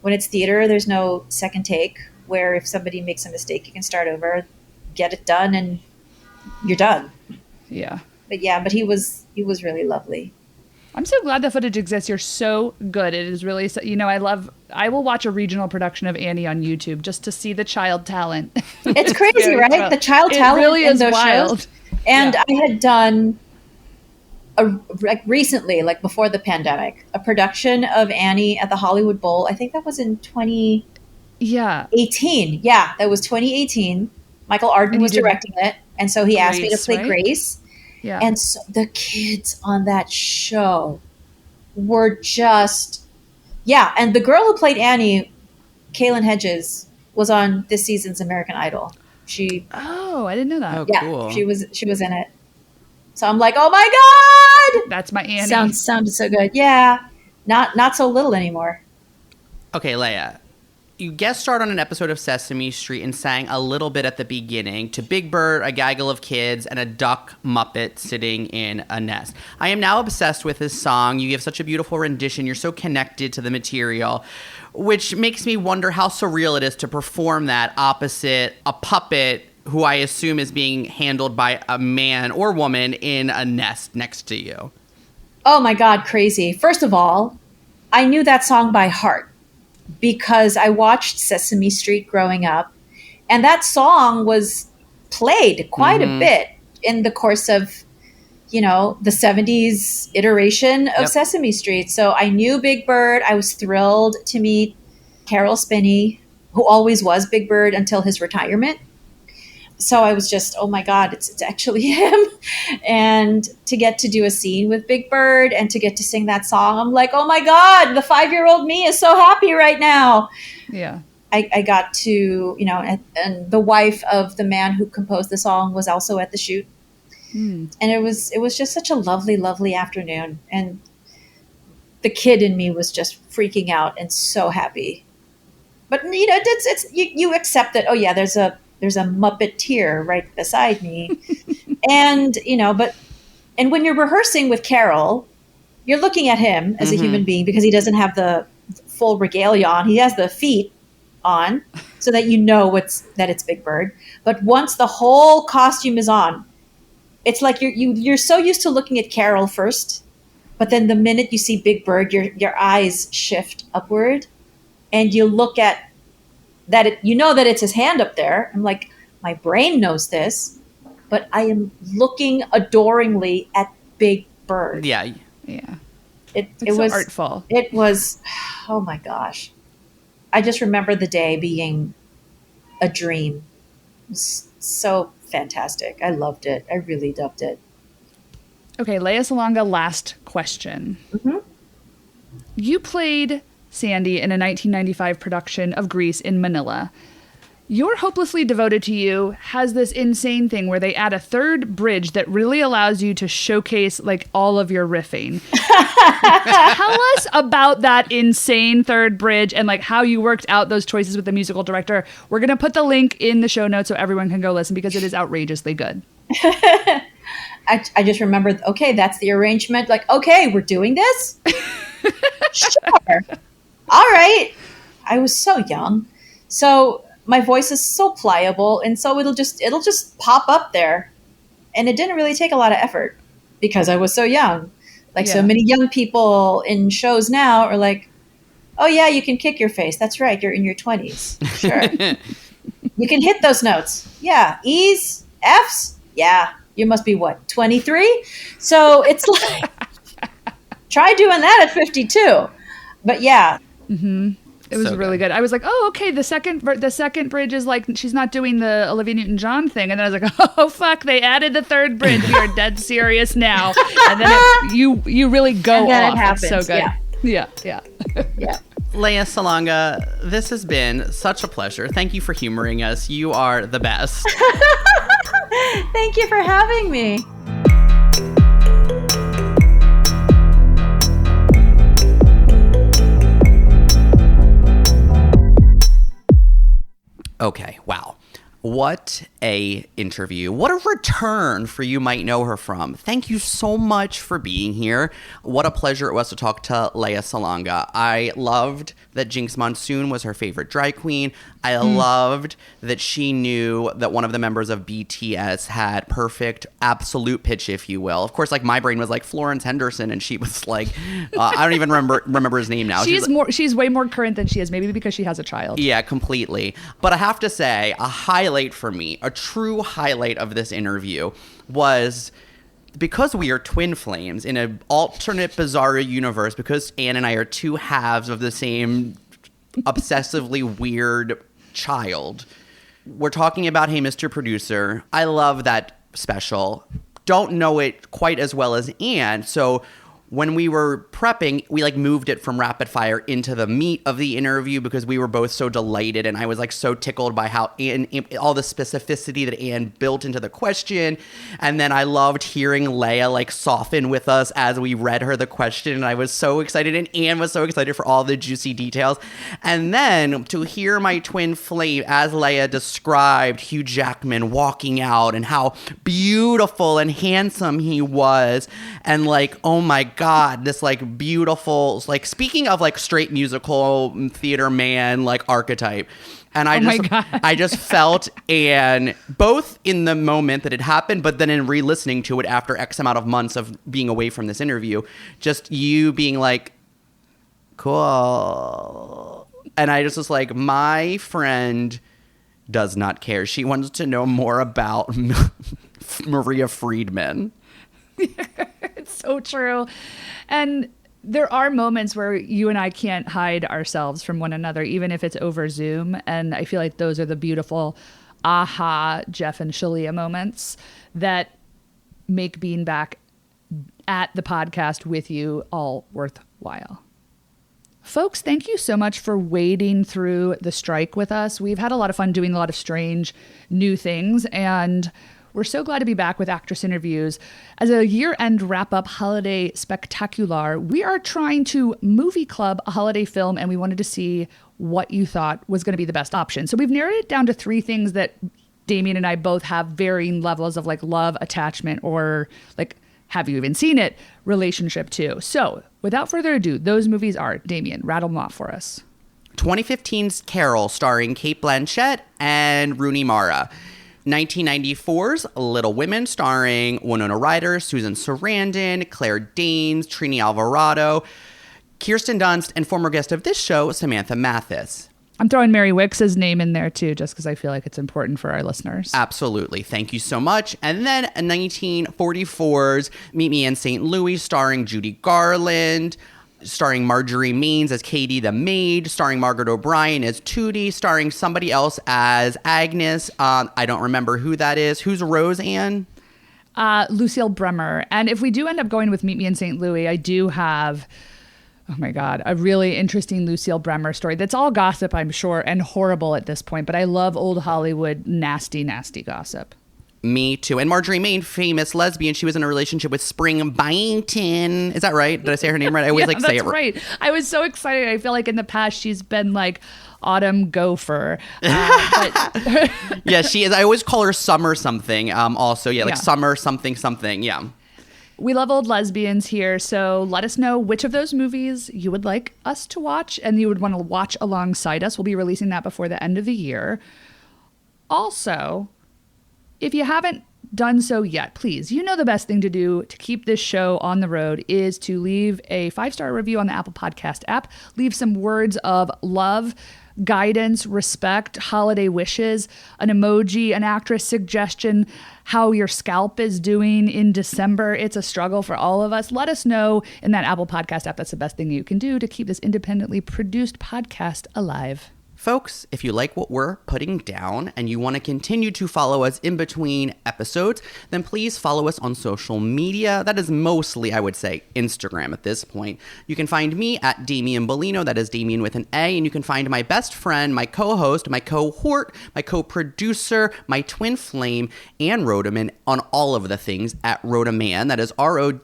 when it's theater, there's no second take where if somebody makes a mistake, you can start over, get it done, and you're done. Yeah. But he was really lovely. I'm so glad the footage exists. You're so good. It is really, I will watch a regional production of Annie on YouTube just to see the child talent. It's crazy, right? Wild. The child It talent really in is those wild. shows. And Yeah. I had done recently, like before the pandemic, a production of Annie at the Hollywood Bowl. I think that was in 2018. Yeah. Yeah, that was 2018. Michael Arden And you was did directing it. And so he asked me to Grace, play right? Grace. Yeah. And so the kids on that show were just, yeah. And the girl who played Annie, Kaylin Hedges, was on this season's American Idol. She, I didn't know that. Oh, yeah, cool. she was in it. So I'm like, oh my God! That's my Annie. Sounded so good. Yeah. Not so little anymore. Okay, Leia. You guest starred on an episode of Sesame Street and sang a little bit at the beginning to Big Bird, a gaggle of kids, and a duck muppet sitting in a nest. I am now obsessed with this song. You give such a beautiful rendition. You're so connected to the material, which makes me wonder how surreal it is to perform that opposite a puppet who I assume is being handled by a man or woman in a nest next to you. Oh my God, crazy. First of all, I knew that song by heart because I watched Sesame Street growing up, and that song was played quite a bit in the course of, the 70s iteration of Sesame Street. So I knew Big Bird. I was thrilled to meet Carol Spinney, who always was Big Bird until his retirement. So I was just, oh my God, it's actually him. And to get to do a scene with Big Bird and to get to sing that song, I'm like, oh my God, the 5-year-old me is so happy right now. Yeah. I got to, and the wife of the man who composed the song was also at the shoot. And it was just such a lovely, lovely afternoon. And the kid in me was just freaking out and so happy. But, you accept that, oh yeah, there's a Muppeteer right beside me. And, and when you're rehearsing with Carol, you're looking at him as a human being because he doesn't have the full regalia on. He has the feet on so that that it's Big Bird. But once the whole costume is on, it's like you're so used to looking at Carol first, but then the minute you see Big Bird, your eyes shift upward and you look at that that it's his hand up there. I'm like, my brain knows this, but I am looking adoringly at Big Bird. Yeah. Yeah. It so was artful. It was, oh my gosh. I just remember the day being a dream. It was so fantastic. I loved it. I really loved it. Okay, Lea Salonga, last question. Mm-hmm. You played Sandy in a 1995 production of Grease in Manila. Your Hopelessly Devoted to You has this insane thing where they add a third bridge that really allows you to showcase like all of your riffing. Tell us about that insane third bridge and like how you worked out those choices with the musical director. We're going to put the link in the show notes so everyone can go listen because it is outrageously good. I just remembered, okay, that's the arrangement. Like, okay, we're doing this? Sure. All right. I was so young. So my voice is so pliable, and so it'll just pop up there. And it didn't really take a lot of effort because I was so young. Like so many young people in shows now are like, oh yeah, you can kick your face. That's right. You're in your 20s. Sure. You can hit those notes. Yeah. E's, F's. Yeah. You must be what, 23? So it's like, try doing that at 52. But yeah. Mm-hmm. It was so really good. I was like, oh, okay. The second bridge is like, she's not doing the Olivia Newton-John thing. And then I was like, oh, fuck. They added the third bridge. We are dead serious now. And then you really go off. It happens. It's so good. Yeah. Yeah. Lea Salonga, this has been such a pleasure. Thank you for humoring us. You are the best. Thank you for having me. Okay, wow. What a interview. What a return for You Might Know Her From. Thank you so much for being here. What a pleasure it was to talk to Lea Salonga. I loved that Jinx Monsoon was her favorite drag queen. I loved that she knew that one of the members of BTS had perfect absolute pitch, if you will. Of course, like my brain was like Florence Henderson, and she was like, I don't even remember his name now. She's way more current than she is, maybe because she has a child. Yeah, completely. But I have to say, a highlight for me, a true highlight of this interview was because we are twin flames in an alternate bizarre universe, because Anne and I are two halves of the same obsessively weird child. We're talking about Hey Mr. Producer. I love that special. Don't know it quite as well as Anne, so when we were prepping, we like moved it from rapid fire into the meat of the interview because we were both so delighted, and I was like so tickled by how Anne, all the specificity that Anne built into the question. And then I loved hearing Lea like soften with us as we read her the question, and I was so excited, and Anne was so excited for all the juicy details. And then to hear my twin flame, as Lea described Hugh Jackman walking out and how beautiful and handsome he was, and like, oh my God, this like beautiful, like speaking of like straight musical theater man like archetype. And I just felt, and both in the moment that it happened, but then in re-listening to it after X amount of months of being away from this interview, just you being like, cool. And I just was like, my friend does not care. She wants to know more about Maria Friedman. It's so true. And there are moments where you and I can't hide ourselves from one another, even if it's over Zoom. And I feel like those are the beautiful aha Jeff and Shalia moments that make being back at the podcast with you all worthwhile. Folks, thank you so much for wading through the strike with us. We've had a lot of fun doing a lot of strange new things, and we're so glad to be back with Actress Interviews. As a year-end wrap-up holiday spectacular, we are trying to movie club a holiday film, and we wanted to see what you thought was going to be the best option. So we've narrowed it down to 3 things that Damian and I both have varying levels of like love, attachment, or like, have you even seen it, relationship to. So without further ado, those movies are, Damian, rattle them off for us. 2015's Carol, starring Cate Blanchett and Rooney Mara. 1994's Little Women, starring Winona Ryder, Susan Sarandon, Claire Danes, Trini Alvarado, Kirsten Dunst, and former guest of this show, Samantha Mathis. I'm throwing Mary Wicks's name in there too, just because I feel like it's important for our listeners. Absolutely. Thank you so much. And then 1944's Meet Me in St. Louis, starring Judy Garland, starring Marjorie Maines as Katie the maid, starring Margaret O'Brien as Tootie, starring somebody else as Agnes. I don't remember who that is. Who's Roseanne? Lucille Bremer. And if we do end up going with Meet Me in St. Louis, I do have, oh my God, a really interesting Lucille Bremer story that's all gossip, I'm sure, and horrible at this point. But I love old Hollywood nasty, nasty gossip. Me too. And Marjorie Maine, famous lesbian, she was in a relationship with Spring Byington. Is that right? Did I say her name right? I always say it right. I was so excited. I feel like in the past she's been like Autumn Gopher. But yeah, she is. I always call her Summer something. Also, yeah, like Summer something something. Yeah. We love old lesbians here, so let us know which of those movies you would like us to watch and you would want to watch alongside us. We'll be releasing that before the end of the year. Also, if you haven't done so yet, please, you know the best thing to do to keep this show on the road is to leave a 5-star review on the Apple Podcast app. Leave some words of love, guidance, respect, holiday wishes, an emoji, an actress suggestion, how your scalp is doing in December. It's a struggle for all of us. Let us know in that Apple Podcast app. That's the best thing you can do to keep this independently produced podcast alive. Folks, if you like what we're putting down and you want to continue to follow us in between episodes, then please follow us on social media. That is mostly, I would say, Instagram at this point. You can find me at Damian Bellino, that is Damian with an A, and you can find my best friend, my co-host, my cohort, my co-producer, my twin flame, Ann Rodeman on all of the things at Rodeman. That is Rodemanne.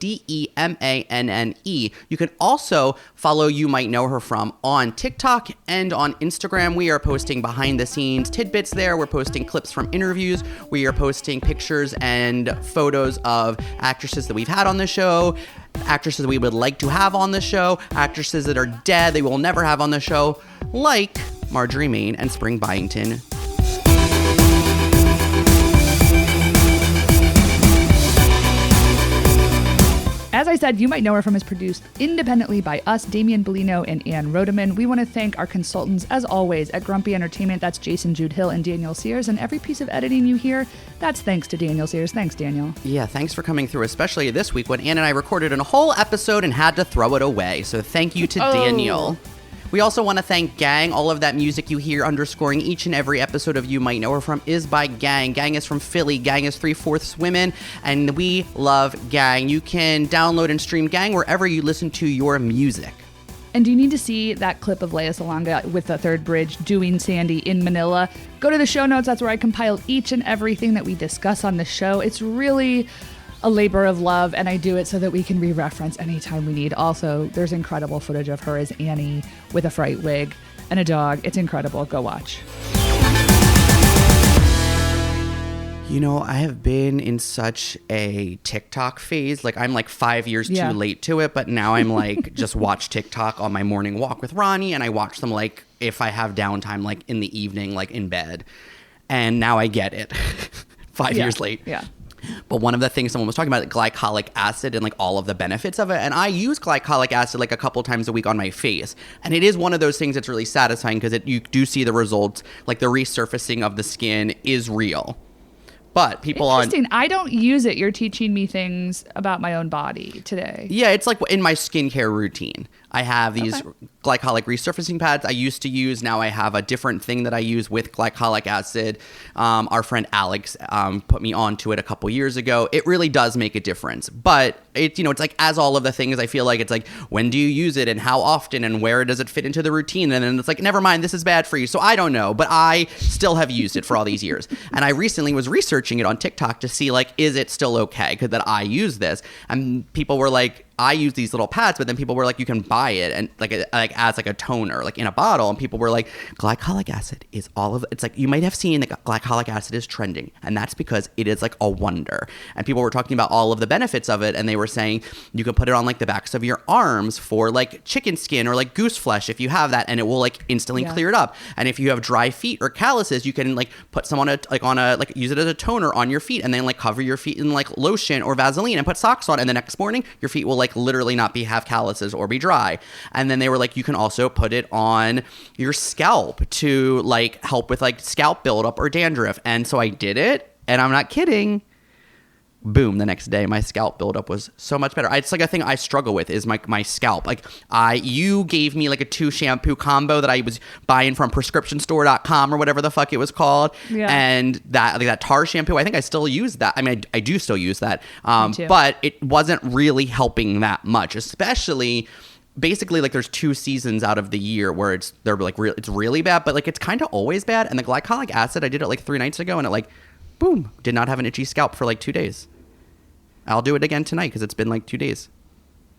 You can also follow You Might Know Her From on TikTok and on Instagram. We are posting behind the scenes tidbits there. We're posting clips from interviews. We are posting pictures and photos of actresses that we've had on the show, actresses we would like to have on the show, actresses that are dead they will never have on the show, like Marjorie Maine and Spring Byington. As I said, You Might Know Her From is produced independently by us, Damian Bellino and Ann Rodeman. We want to thank our consultants, as always, at Grumpy Entertainment. That's Jason Jude Hill and Daniel Sears. And every piece of editing you hear, that's thanks to Daniel Sears. Thanks, Daniel. Yeah, thanks for coming through, especially this week when Ann and I recorded a whole episode and had to throw it away. So thank you to Daniel. We also want to thank Gang. All of that music you hear underscoring each and every episode of You Might Know Her From is by Gang. Gang is from Philly. Gang is 3/4 women, and we love Gang. You can download and stream Gang wherever you listen to your music. And do you need to see that clip of Lea Salonga with the Third Bridge doing Sandy in Manila? Go to the show notes. That's where I compile each and everything that we discuss on the show. It's really a labor of love, and I do it so that we can re-reference anytime we need. Also, there's incredible footage of her as Annie with a fright wig and a dog. It's incredible. Go watch. You know, I have been in such a TikTok phase. Like, I'm like 5 years too late to it, but now I'm like, just watch TikTok on my morning walk with Ronnie, and I watch them like if I have downtime, like in the evening, like in bed. And now I get it. 5 years late. Yeah. But one of the things someone was talking about, like glycolic acid and like all of the benefits of it. And I use glycolic acid like a couple times a week on my face. And it is one of those things that's really satisfying because you do see the results, like the resurfacing of the skin is real. But people Interesting. I don't use it. You're teaching me things about my own body today. Yeah, it's like in my skincare routine. I have these glycolic resurfacing pads I used to use. Now I have a different thing that I use with glycolic acid. Our friend Alex put me onto it a couple years ago. It really does make a difference. But it's like as all of the things, I feel like it's like, when do you use it and how often and where does it fit into the routine? And then it's like, never mind, this is bad for you. So I don't know, but I still have used it for all these years. And I recently was researching it on TikTok to see like, is it still okay? Because that I use this. And people were like, I use these little pads, but then people were like, you can buy it and like as like a toner, like in a bottle. And people were like, glycolic acid is all of it. It's like, you might have seen that glycolic acid is trending, and that's because it is like a wonder. And people were talking about all of the benefits of it, and they were saying you can put it on like the backs of your arms for like chicken skin or like goose flesh if you have that, and it will like instantly clear it up. And if you have dry feet or calluses, you can like put some on use it as a toner on your feet, and then like cover your feet in like lotion or Vaseline and put socks on, and the next morning your feet will like like literally not have calluses or be dry. And then they were like, you can also put it on your scalp to like help with like scalp buildup or dandruff. And so I did it, and I'm not kidding. Boom, the next day my scalp buildup was so much better. It's like a thing I struggle with is my scalp. Like you gave me like a 2 shampoo combo that I was buying from prescriptionstore.com or whatever the fuck it was called. Yeah. And that Tar shampoo, I think I still use that. I mean, I do still use that. Me too. But it wasn't really helping that much, especially basically like there's 2 seasons out of the year where it's really bad, but like it's kind of always bad. And the glycolic acid, I did it like 3 nights ago, and it like boom, did not have an itchy scalp for like 2 days. I'll do it again tonight because it's been like 2 days.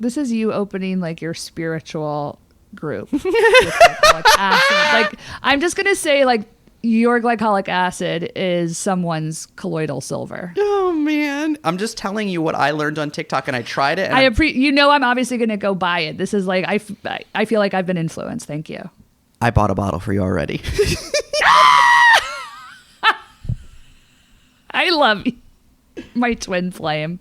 This is you opening like your spiritual group. With glycolic acid. Like, I'm just going to say like your glycolic acid is someone's colloidal silver. Oh man. I'm just telling you what I learned on TikTok, and I tried it. And I'm obviously going to go buy it. This is like, I feel like I've been influenced. Thank you. I bought a bottle for you already. I love you. My twin flame.